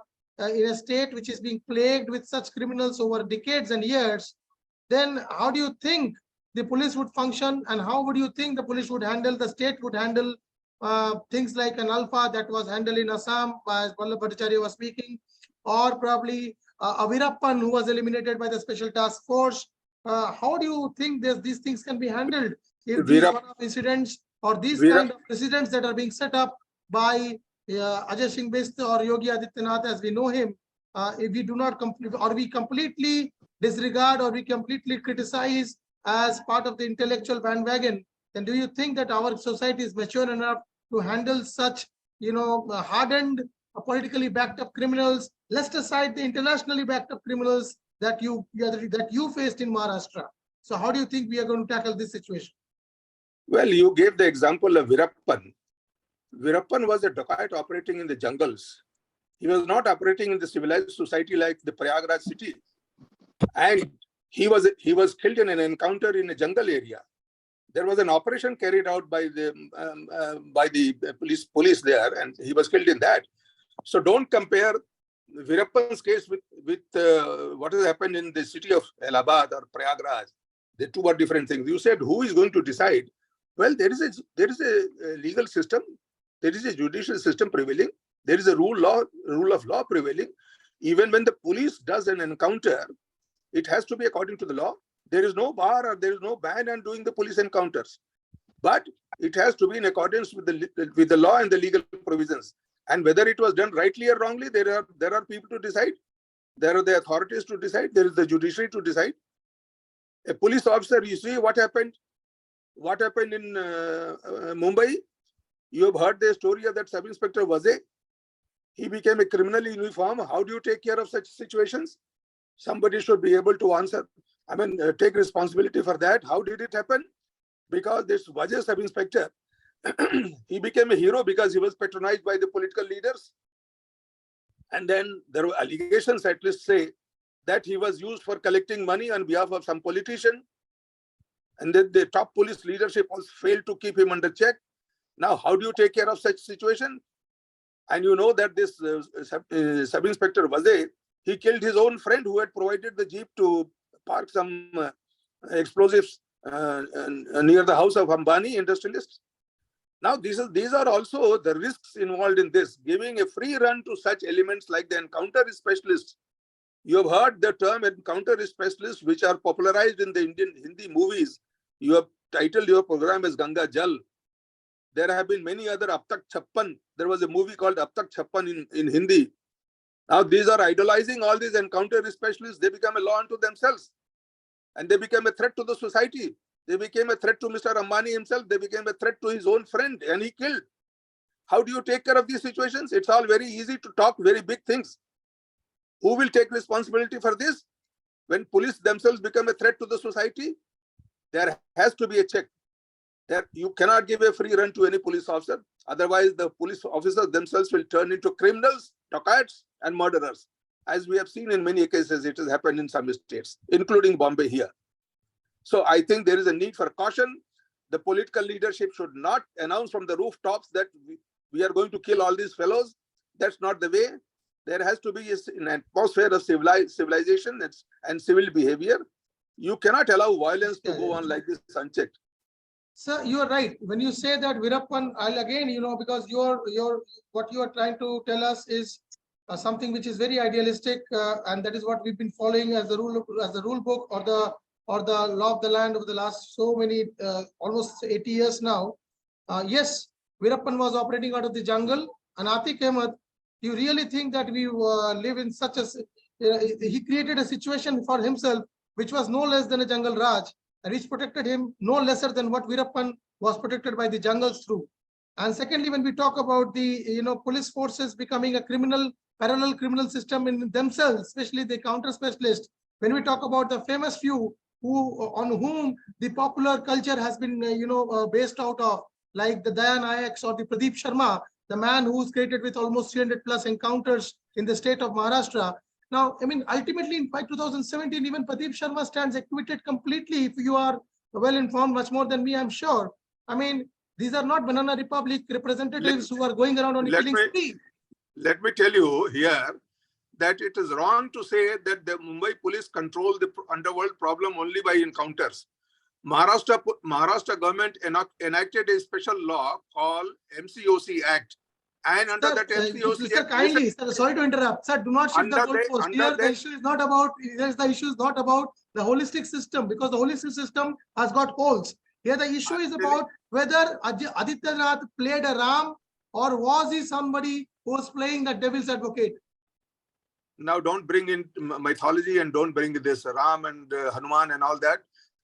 state which is being plagued with such criminals over decades and years, then how do you think the police would function, and how would you think the police would handle, the state would handle things like an alpha that was handled in Assam, as Vallabh Bhattacharya was speaking, or probably a Virappan who was eliminated by the special task force? How do you think these things can be handled if these one-off incidents or these kind of precedents that are being set up by Ajay Singh Bist or Yogi Adityanath as we know him, if we do not we completely disregard or we completely criticize as part of the intellectual bandwagon, then do you think that our society is mature enough to handle such, hardened, politically backed up criminals, left aside the internationally backed up criminals that you faced in Maharashtra? So how do you think we are going to tackle this situation? Well, you gave the example of Virappan. Virappan was a dacoit operating in the jungles. He was not operating in the civilized society like the Prayagraj city. And he was killed in an encounter in a jungle area. There was an operation carried out by the police there, and he was killed in that. So don't compare Virappan's case with what has happened in the city of Allahabad or Prayagraj. The two are different things. You said who is going to decide? Well, there is a legal system, there is a judicial system prevailing, there is a rule of law prevailing. Even when the police does an encounter, it has to be according to the law. There is no bar or there is no ban on doing the police encounters, but it has to be in accordance with the law and the legal provisions. And whether it was done rightly or wrongly, there are people to decide. There are the authorities to decide. There is the judiciary to decide. A police officer, you see what happened in Mumbai. You have heard the story of that sub-inspector Vaze. He became a criminal in uniform. How do you take care of such situations? Somebody should be able to answer. Take responsibility for that. How did it happen? because this Wajah sub-inspector, he became a hero because he was patronized by the political leaders. And then there were allegations, at least say, that he was used for collecting money on behalf of some politician. And then the top police leadership also failed to keep him under check. Now, how do you take care of such situation? And you know that this sub-inspector Wajah, he killed his own friend who had provided the jeep to park some explosives near the house of Ambani industrialists. Now, these are also the risks involved in this, giving a free run to such elements like the encounter specialists. You have heard the term encounter specialists, which are popularized in the Indian Hindi movies. You have titled your program as GanGajal. There have been many other Ab Tak Chappan. There was a movie called Ab Tak Chappan in Hindi. Now, these are idolizing all these encounter specialists. They become a law unto themselves. And they became a threat to the society. They became a threat to Mr. Ambani himself. They became a threat to his own friend, and he killed. How do you take care of these situations? It's all very easy to talk very big things. Who will take responsibility for this? When police themselves become a threat to the society, there has to be a check. That you cannot give a free run to any police officer. Otherwise, the police officers themselves will turn into criminals, dacoits, and murderers. As we have seen in many cases, it has happened in some states, including Bombay here. So I think there is a need for caution. The political leadership should not announce from the rooftops that we are going to kill all these fellows. That's not the way. There has to be an atmosphere of civilization and civil behavior. You cannot allow violence to go on like this unchecked. Sir, you are right. When you say that Veerappan, I'll again, because what you are trying to tell us is something which is very idealistic, and that is what we've been following as the rule book or the law of the land over the last so many almost 80 years now. Yes, Veerappan was operating out of the jungle, and Atiq Ahmed, you really think that we live in such a he created a situation for himself which was no less than a jungle Raj, and which protected him no lesser than what Veerappan was protected by the jungles through. And secondly, when we talk about the police forces becoming a parallel criminal system in themselves, especially the counter specialists, when we talk about the famous few on whom the popular culture has been based out of, like the Dayan Nayaks or the Pradeep Sharma, the man who's created with almost 300 plus encounters in the state of Maharashtra. Now, I mean, ultimately in 2017, even Pradeep Sharma stands acquitted completely. If you are well informed, much more than me, I'm sure. I mean, these are not Banana Republic representatives who are going around on a killing spree. Let me tell you here that it is wrong to say that the Mumbai police control the underworld problem only by encounters. Maharashtra government enacted a special law called MCOC Act. And under Sir, that MCOC sir, Act, kindly, sir, sorry to interrupt. Sir, do not shift the goalpost. Here, the issue is not about, the issue is not about the holistic system, because the holistic system has got holes. Here, the issue is about whether Aditya Nath played a Ram, or was he somebody who was playing the devil's advocate? Now, don't bring in mythology and don't bring this Ram and Hanuman and all that.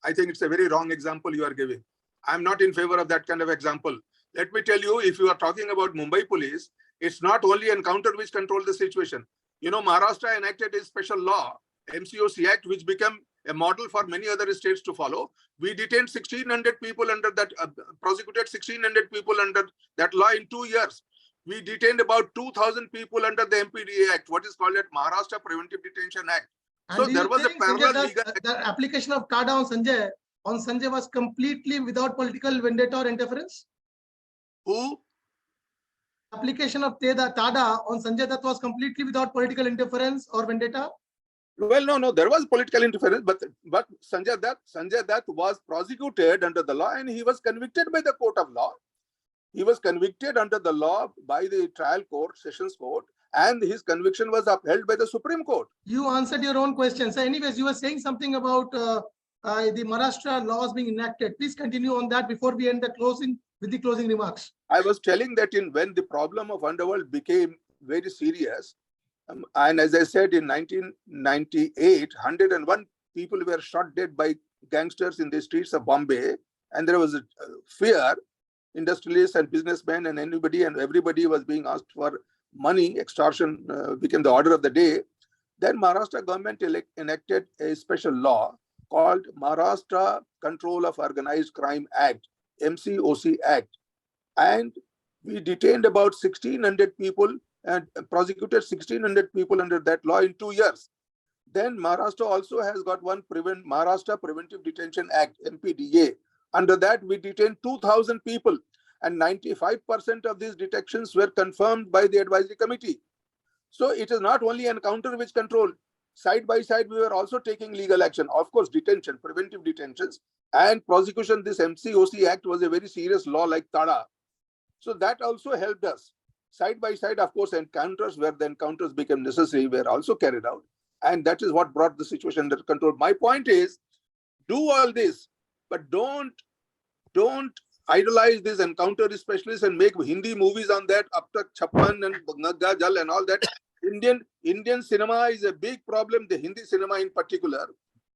I think it's a very wrong example you are giving. I'm not in favor of that kind of example. Let me tell you, if you are talking about Mumbai police, it's not only encounter which control the situation. Maharashtra enacted a special law, MCOC Act, which became a model for many other states to follow. We detained 1,600 people under that, prosecuted 1,600 people under that law in 2 years. We detained about 2,000 people under the MPDA Act, what is called as Maharashtra Preventive Detention Act. So there was a parallel legal. The application of TADA on Sanjay was completely without political vendetta or interference? Who? Application of TADA on Sanjay Dutt was completely without political interference or vendetta? Well, no, there was political interference, but Sanjay Dutt was prosecuted under the law and he was convicted by the court of law. He was convicted under the law by the trial court, sessions court, and his conviction was upheld by the Supreme Court. You answered your own question. So anyways, you were saying something about the Maharashtra laws being enacted. Please continue on that before we end the closing remarks. I was telling that when the problem of underworld became very serious, and as I said, in 1998, 101 people were shot dead by gangsters in the streets of Bombay, and there was a fear. Industrialists and businessmen and everybody was being asked for money. Extortion became the order of the day. Then Maharashtra government enacted a special law called Maharashtra Control of Organized Crime Act. MCOC Act. And we detained about 1,600 people and prosecuted 1,600 people under that law in 2 years. Then Maharashtra also has got one Maharashtra Preventive Detention Act, MPDA. Under that, we detained 2,000 people, and 95% of these detections were confirmed by the advisory committee. So it is not only encounter which control. Side by side, we were also taking legal action. Of course, detention, preventive detentions, and prosecution. This MCOC Act was a very serious law like TADA. So that also helped us. Side by side, of course, encounters where the encounters became necessary were also carried out. And that is what brought the situation under control. My point is, do all this, but don't idolize these encounter specialists and make Hindi movies on that, Ab Tak Chappan and GanGajal and all that. Indian cinema is a big problem, the Hindi cinema in particular,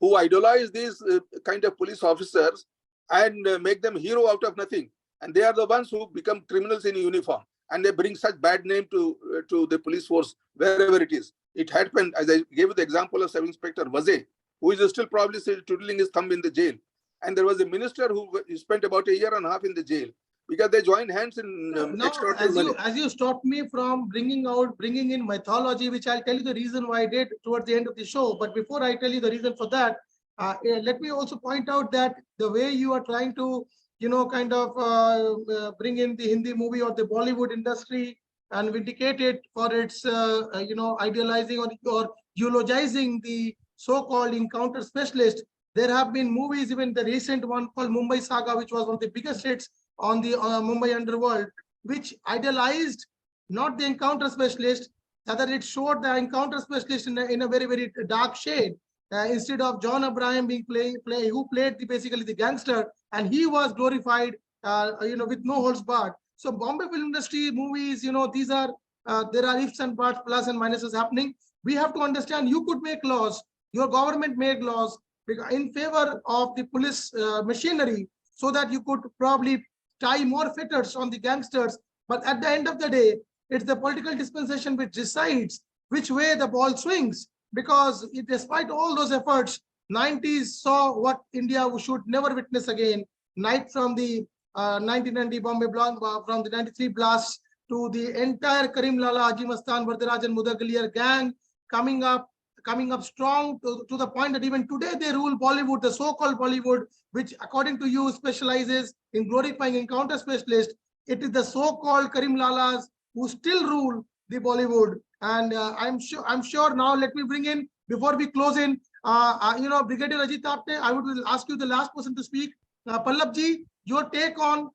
who idolize these kind of police officers and make them hero out of nothing. And they are the ones who become criminals in uniform. And they bring such bad name to the police force, wherever it is. It happened, as I gave you the example of Sub Inspector Vaze, who is still probably still twiddling his thumb in the jail. And there was a minister who spent about 1.5 years in the jail because they joined hands in as you stopped me from bringing in mythology, which I'll tell you the reason why I did towards the end of the show. But before I tell you the reason for that, let me also point out that the way you are trying to, kind of bring in the Hindi movie or the Bollywood industry and vindicate it for its, idealizing or eulogizing the so-called encounter specialist. There have been movies, even the recent one called Mumbai Saga, which was one of the biggest hits on the Mumbai underworld, which idealized not the encounter specialist, rather it showed the encounter specialist in a very, very dark shade. Instead of John Abraham being who played basically the gangster, and he was glorified, with no holds barred. So Bombay film industry movies, these are there are ifs and buts, plus and minuses happening. We have to understand you could make laws, your government made laws in favor of the police machinery, so that you could probably tie more fetters on the gangsters. But at the end of the day, it's the political dispensation which decides which way the ball swings. Because despite all those efforts, 90s saw what India should never witness again. Night from the 1990 Bombay blast, from the 93 blast to the entire Karim Lala, Haji Mastan, Vardarajan, Mudagaliyar gang coming up strong to the point that even today they rule Bollywood, the so-called Bollywood, which according to you specializes in glorifying encounter specialists. It is the so-called Karim Lalas who still rule the Bollywood. And I'm sure now, let me bring in, before we close in, Brigadier Ajit Apte, I would ask you the last person to speak. Pallab ji, your take on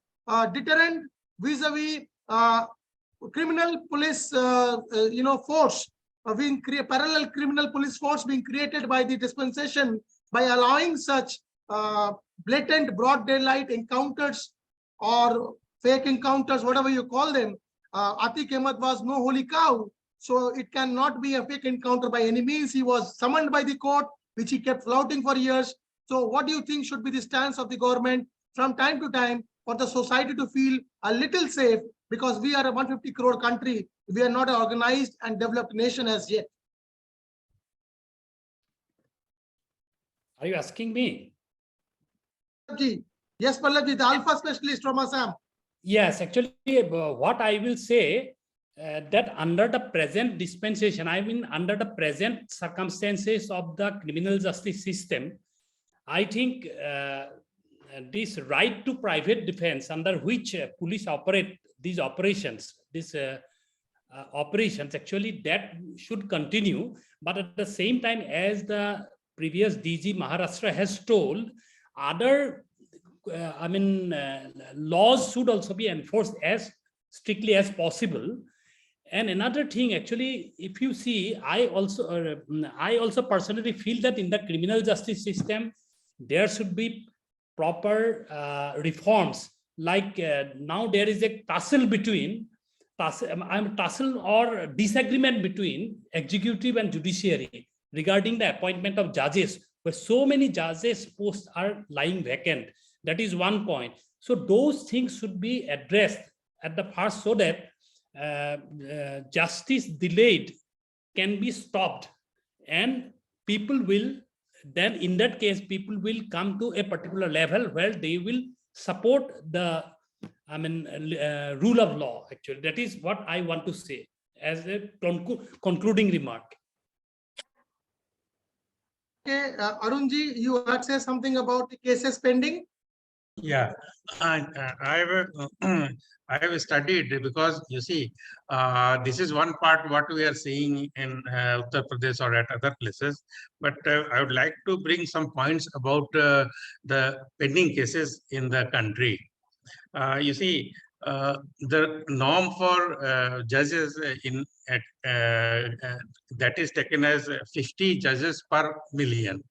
deterrent vis-a-vis criminal police, force, being parallel criminal police force being created by the dispensation by allowing such blatant broad daylight encounters or fake encounters, whatever you call them. Atiq Ahmed was no holy cow. So it cannot be a fake encounter by any means. He was summoned by the court, which he kept flouting for years. So what do you think should be the stance of the government from time to time for the society to feel a little safe? Because we are a 150 crore country. We are not an organized and developed nation as yet. Are you asking me? Yes, Pallavi, the alpha specialist from Assam. Yes, actually, what I will say, that under the present dispensation, I mean, under the present circumstances of the criminal justice system, I think this right to private defense under which police operate these operations, operations, actually that should continue. But at the same time, as the previous DG Maharashtra has told, other laws should also be enforced as strictly as possible. And another thing, actually, if you see, I also personally feel that in the criminal justice system, there should be proper reforms. Like now there is a tussle or disagreement between executive and judiciary regarding the appointment of judges, where so many judges posts are lying vacant. That is one point. So those things should be addressed at the first, so that justice delayed can be stopped, and people will then, in that case, people will come to a particular level where they will support the, rule of law. Actually, that is what I want to say as a concluding remark. Okay, Arunji, you had said something about the cases pending. Yeah, and I have studied, because you see, this is one part what we are seeing in Uttar Pradesh or at other places. But I would like to bring some points about the pending cases in the country. You see, the norm for judges that is taken as 50 judges per million.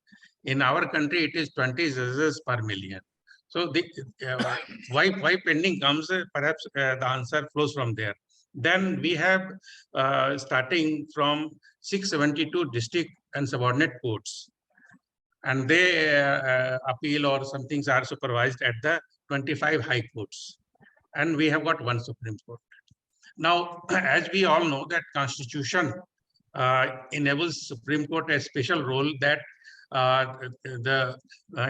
In our country, it is 20 judges per million. So why pending comes, perhaps the answer flows from there. Then we have starting from 672 district and subordinate courts, and they appeal or some things are supervised at the 25 high courts, and we have got one Supreme Court. Now, as we all know, that Constitution enables Supreme Court a special role, that the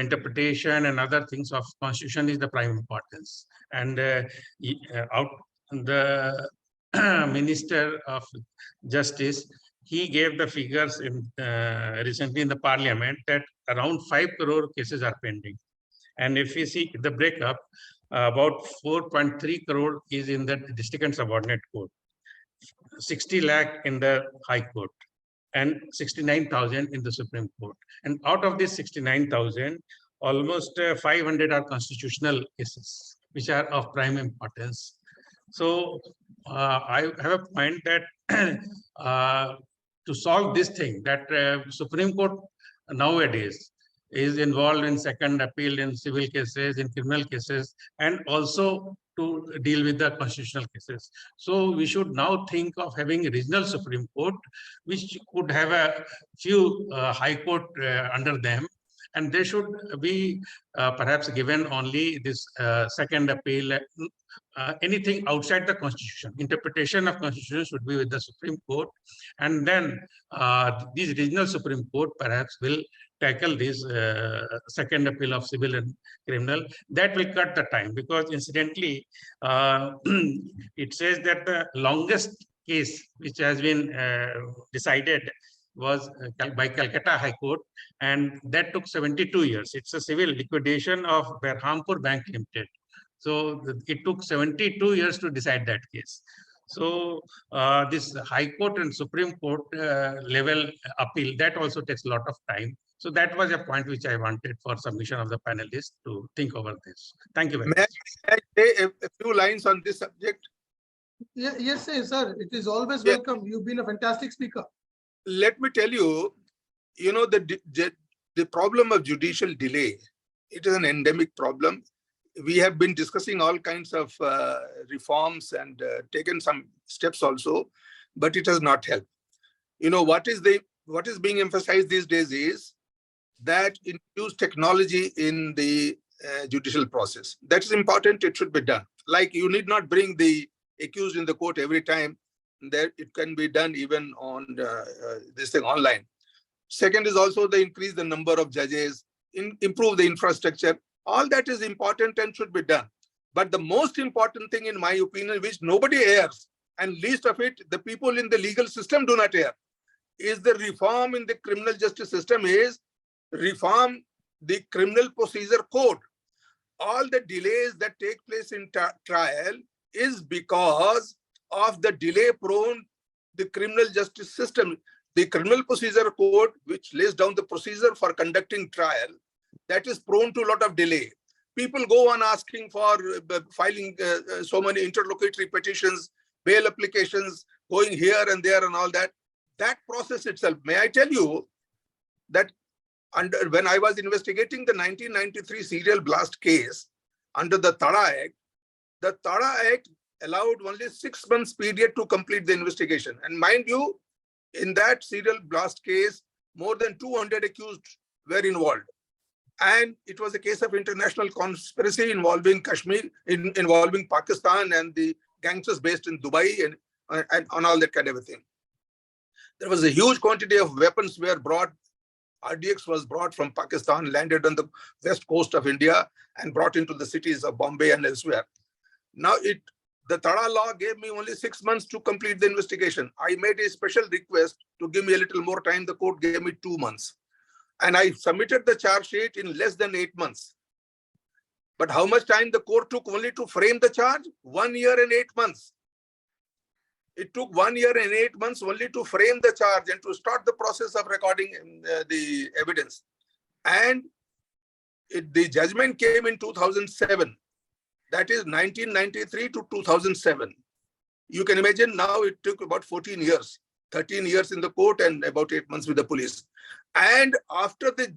interpretation and other things of Constitution is the prime importance. And the Minister of Justice, he gave the figures in recently in the Parliament that around 5 crore cases are pending. And if we see the breakup, about 4.3 crore is in the district and subordinate court, 60 lakh in the High Court, and 69,000 in the Supreme Court. And out of this 69,000, almost 500 are constitutional cases, which are of prime importance. So I have a point that to solve this thing, that Supreme Court nowadays is involved in second appeal in civil cases, in criminal cases, and also to deal with the constitutional cases. So we should now think of having a regional Supreme Court, which could have a few high court under them, and they should be perhaps given only this second appeal. Anything outside the Constitution, interpretation of Constitution should be with the Supreme Court, and then these regional Supreme Court perhaps will tackle this second appeal of civil and criminal. That will cut the time, because incidentally, it says that the longest case which has been decided was by Calcutta High Court, and that took 72 years. It's a civil liquidation of Berhampur Bank Limited. So it took 72 years to decide that case. So this High Court and Supreme Court level appeal, that also takes a lot of time. So that was a point which I wanted for submission of the panelists to think over this. Thank you very much. May I say a few lines on this subject? Yeah, yes, sir. It is always welcome. You've been a fantastic speaker. Let me tell you, the problem of judicial delay, it is an endemic problem. We have been discussing all kinds of reforms and taken some steps also, but it has not helped. What is being emphasized these days is that use technology in the judicial process. That is important. It should be done. Like, you need not bring the accused in the court every time. That it can be done even on this thing online. Second is also the increase the number of judges, improve the infrastructure. All that is important and should be done. But the most important thing, in my opinion, which nobody hears, and least of it, the people in the legal system do not hear, is the reform in the criminal justice system, is reform the criminal procedure code. All the delays that take place in trial is because of the delay prone the criminal justice system. The criminal procedure code, which lays down the procedure for conducting trial, that is prone to a lot of delay. People go on asking for filing so many interlocutory petitions, bail applications, going here and there and all that. That process itself, may I tell you that when I was investigating the 1993 serial blast case under the Tada Act allowed only 6 months period to complete the investigation. And mind you, in that serial blast case, more than 200 accused were involved. And it was a case of international conspiracy involving Kashmir, involving Pakistan and the gangsters based in Dubai and on all that kind of a thing. There was a huge quantity of weapons were brought RDX was brought from Pakistan, landed on the west coast of India, and brought into the cities of Bombay and elsewhere. Now, the Tada law gave me only 6 months to complete the investigation. I made a special request to give me a little more time. The court gave me 2 months. And I submitted the charge sheet in less than 8 months. But how much time the court took only to frame the charge? 1 year and 8 months. It took 1 year and 8 months only to frame the charge and to start the process of recording the evidence. And the judgment came in 2007. That is 1993 to 2007. You can imagine now it took about 14 years, 13 years in the court and about 8 months with the police. And after the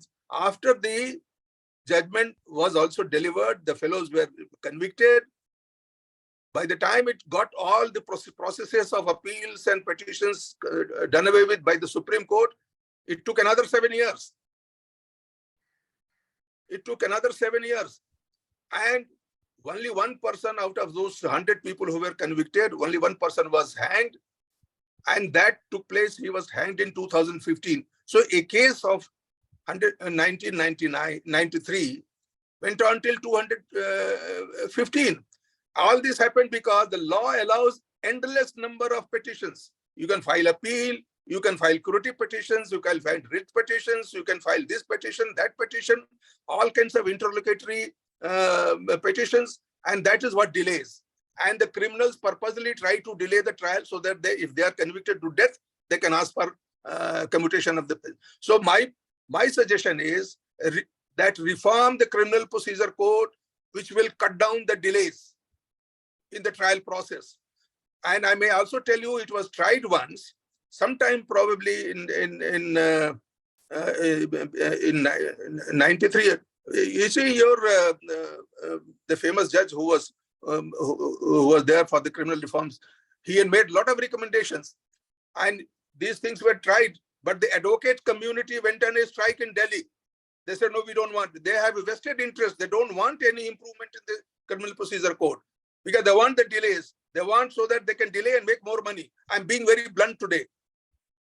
judgment was also delivered, the fellows were convicted. By the time it got all the processes of appeals and petitions done away with by the Supreme Court, it took another 7 years. It took another 7 years. And only one person out of those 100 people who were convicted, only one person was hanged. And that took place, he was hanged in 2015. So a case of 1993 went on till 215. All this happened because the law allows endless number of petitions. You can file appeal, you can file curative petitions, you can file writ petitions, you can file this petition, that petition, all kinds of interlocutory petitions, and that is what delays. And the criminals purposely try to delay the trial so that if they are convicted to death, they can ask for commutation of the. So my suggestion is that reform the Criminal Procedure Code, which will cut down the delays in the trial process. And I may also tell you it was tried once, sometime probably in 93. You see, the famous judge who was there for the criminal reforms, he had made a lot of recommendations, and these things were tried. But the advocate community went on a strike in Delhi. They said, no, we don't want. They have a vested interest. They don't want any improvement in the Criminal Procedure Code because they want the delays. They want so that they can delay and make more money. I'm being very blunt today.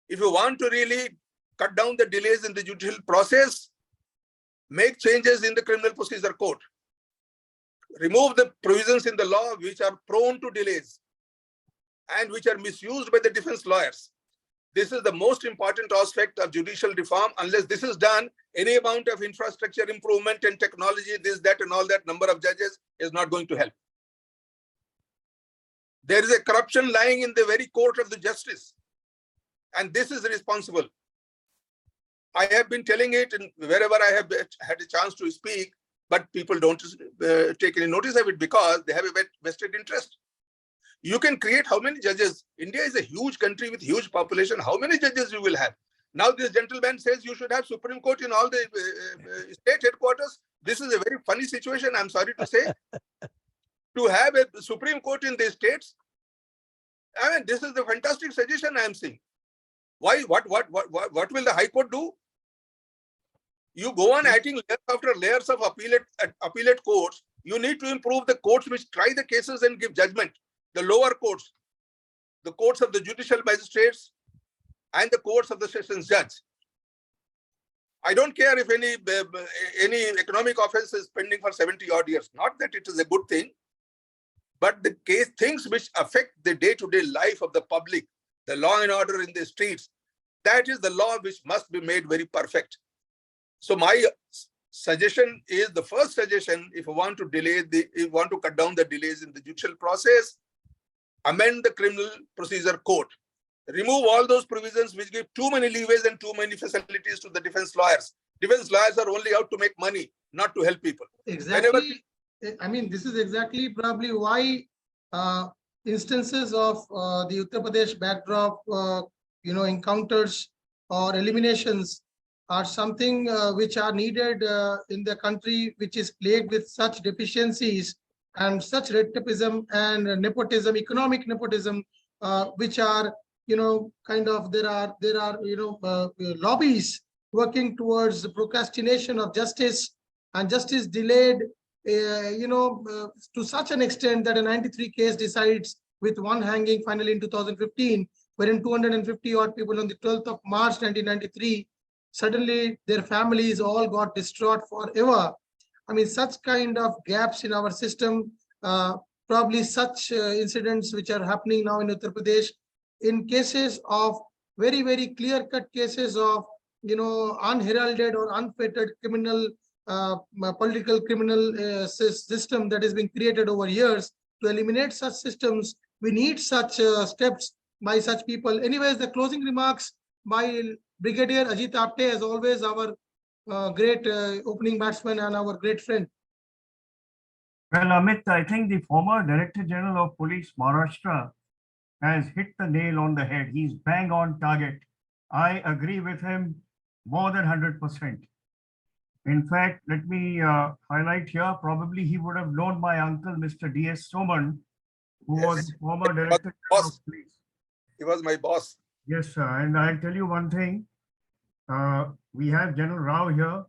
If you want to really cut down the delays in the judicial process, make changes in the Criminal Procedure Code. Remove the provisions in the law which are prone to delays and which are misused by the defense lawyers. This is the most important aspect of judicial reform. Unless this is done, any amount of infrastructure improvement and technology, this, that, and all that number of judges is not going to help. There is a corruption lying in the very court of the justice, and this is responsible. I have been telling it wherever I have had a chance to speak, but people don't take any notice of it because they have a vested interest. You can create how many judges? India is a huge country with huge population. How many judges you will have? Now this gentleman says you should have Supreme Court in all the state headquarters. This is a very funny situation, I'm sorry to say. To have a Supreme Court in the states. I mean, this is the fantastic suggestion I am seeing. Why? What will the High Court do? You go on adding layers after layers of appellate courts. You need to improve the courts which try the cases and give judgment. The lower courts, the courts of the judicial magistrates, and the courts of the sessions judge. I don't care if any economic offense is pending for 70 odd years. Not that it is a good thing, but the things which affect the day-to-day life of the public, the law and order in the streets, that is the law which must be made very perfect. So my suggestion is, the first suggestion, if you want to cut down the delays in the judicial process, amend the Criminal Procedure Code. Remove all those provisions which give too many leeways and too many facilities to the defense lawyers. Defense lawyers are only out to make money, not to help people. Exactly. I mean, this is exactly probably why instances of the Uttar Pradesh backdrop, encounters or eliminations are something which are needed in the country which is plagued with such deficiencies and such retipism and nepotism, economic nepotism, which are, there are lobbies working towards the procrastination of justice, and justice delayed, to such an extent that a 93 case decides with one hanging finally in 2015, wherein 250 odd people on the 12th of March 1993 suddenly their families all got distraught forever. I mean, such kind of gaps in our system, probably such incidents which are happening now in Uttar Pradesh, in cases of very, very clear-cut cases of, unheralded or unfettered criminal, political criminal system that has been created over years. To eliminate such systems, we need such steps by such people. Anyways, the closing remarks by Brigadier Ajit Apte, as always, our great opening batsman and our great friend. Well, Amit, I think the former Director General of Police Maharashtra has hit the nail on the head. He's bang on target. I agree with him more than 100%. In fact, let me highlight here, probably he would have known my uncle, Mr. D.S. Soman, who Yes. was former Director General Boss. of Police. He was my boss. Yes, sir. And I'll tell you one thing. We have General Rao here,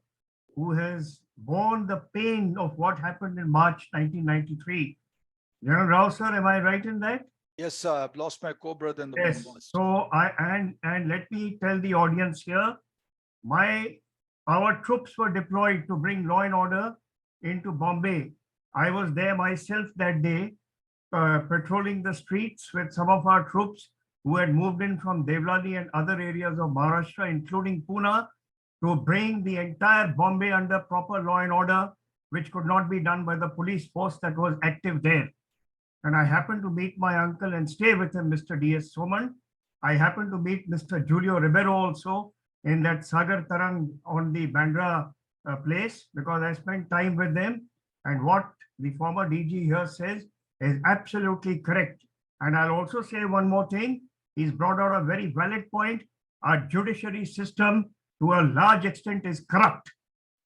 who has borne the pain of what happened in March 1993. General Rao, sir, am I right in that? Yes, sir. I've lost my co-brother in the Yes. bombast. So and let me tell the audience here, our troops were deployed to bring law and order into Bombay. I was there myself that day, patrolling the streets with some of our troops who had moved in from Devlali and other areas of Maharashtra, including Pune, to bring the entire Bombay under proper law and order, which could not be done by the police force that was active there. And I happened to meet my uncle and stay with him, Mr. D.S. Soman. I happened to meet Mr. Julio Ribeiro also in that Sagar Tarang on the Bandra place, because I spent time with them. And what the former DG here says is absolutely correct. And I'll also say one more thing. He's brought out a very valid point. Our judiciary system, to a large extent, is corrupt.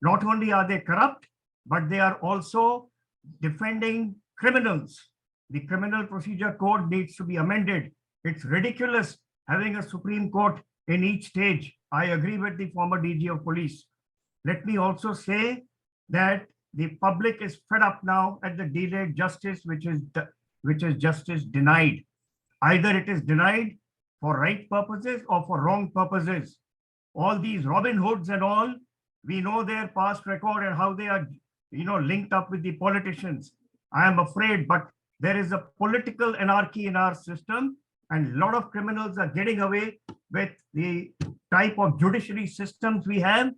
Not only are they corrupt, but they are also defending criminals. The Criminal Procedure Code needs to be amended. It's ridiculous having a Supreme Court in each stage. I agree with the former DG of Police. Let me also say that the public is fed up now at the delayed justice, which is justice denied. Either it is denied for right purposes or for wrong purposes. All these Robin Hoods and all, we know their past record and how they are, linked up with the politicians. I am afraid, but there is a political anarchy in our system, and a lot of criminals are getting away with the type of judiciary systems we have.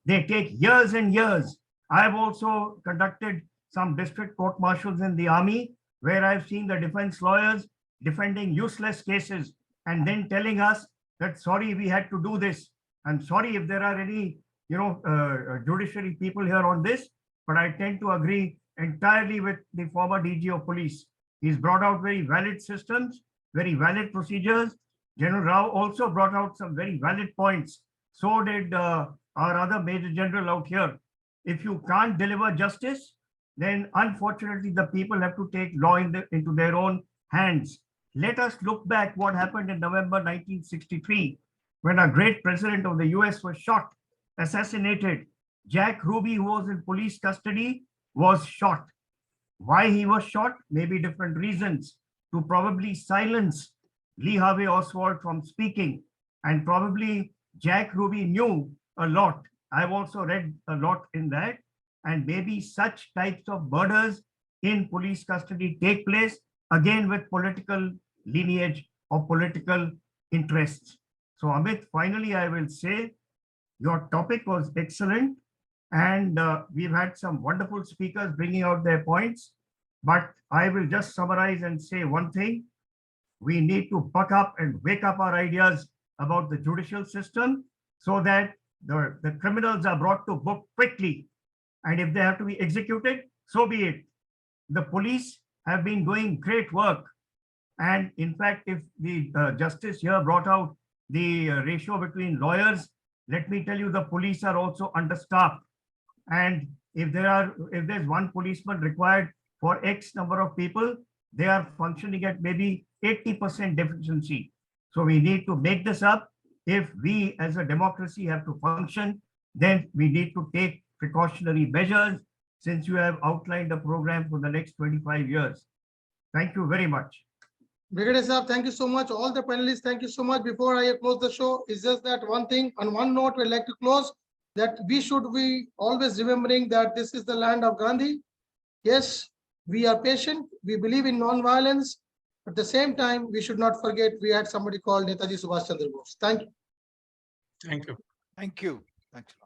They take years and years. I've also conducted some district court martials in the army, where I've seen the defense lawyers defending useless cases and then telling us that, sorry, we had to do this. I'm sorry if there are any, judiciary people here on this, but I tend to agree entirely with the former DG of Police. He's brought out very valid systems, very valid procedures. General Rao also brought out some very valid points. So did our other Major General out here. If you can't deliver justice, then unfortunately the people have to take law into their own hands. Let us look back what happened in November 1963, when a great president of the US was shot, assassinated. Jack Ruby, who was in police custody, was shot. Why he was shot? Maybe different reasons. To probably silence Lee Harvey Oswald from speaking. And probably Jack Ruby knew a lot. I've also read a lot in that. And maybe such types of murders in police custody take place, again with political lineage or political interests. So Amit, finally, I will say your topic was excellent. And we've had some wonderful speakers bringing out their points. But I will just summarize and say one thing. We need to buck up and wake up our ideas about the judicial system so that the criminals are brought to book quickly. And if they have to be executed, so be it. The police have been doing great work. And in fact, if the justice here brought out the ratio between lawyers, let me tell you, the police are also understaffed. And if there's one policeman required for X number of people, they are functioning at maybe 80% deficiency. So we need to make this up. If we as a democracy have to function, then we need to take precautionary measures, since you have outlined a program for the next 25 years. Thank you very much. Brigadier Saab, thank you so much. All the panelists, thank you so much. Before I close the show, it's just that one thing, on one note, we'd like to close, that we should be always remembering that this is the land of Gandhi. Yes, we are patient. We believe in non-violence. At the same time, we should not forget we had somebody called Netaji Subhash Chandra Bose. Thank you. Thank you. Thank you. Thanks.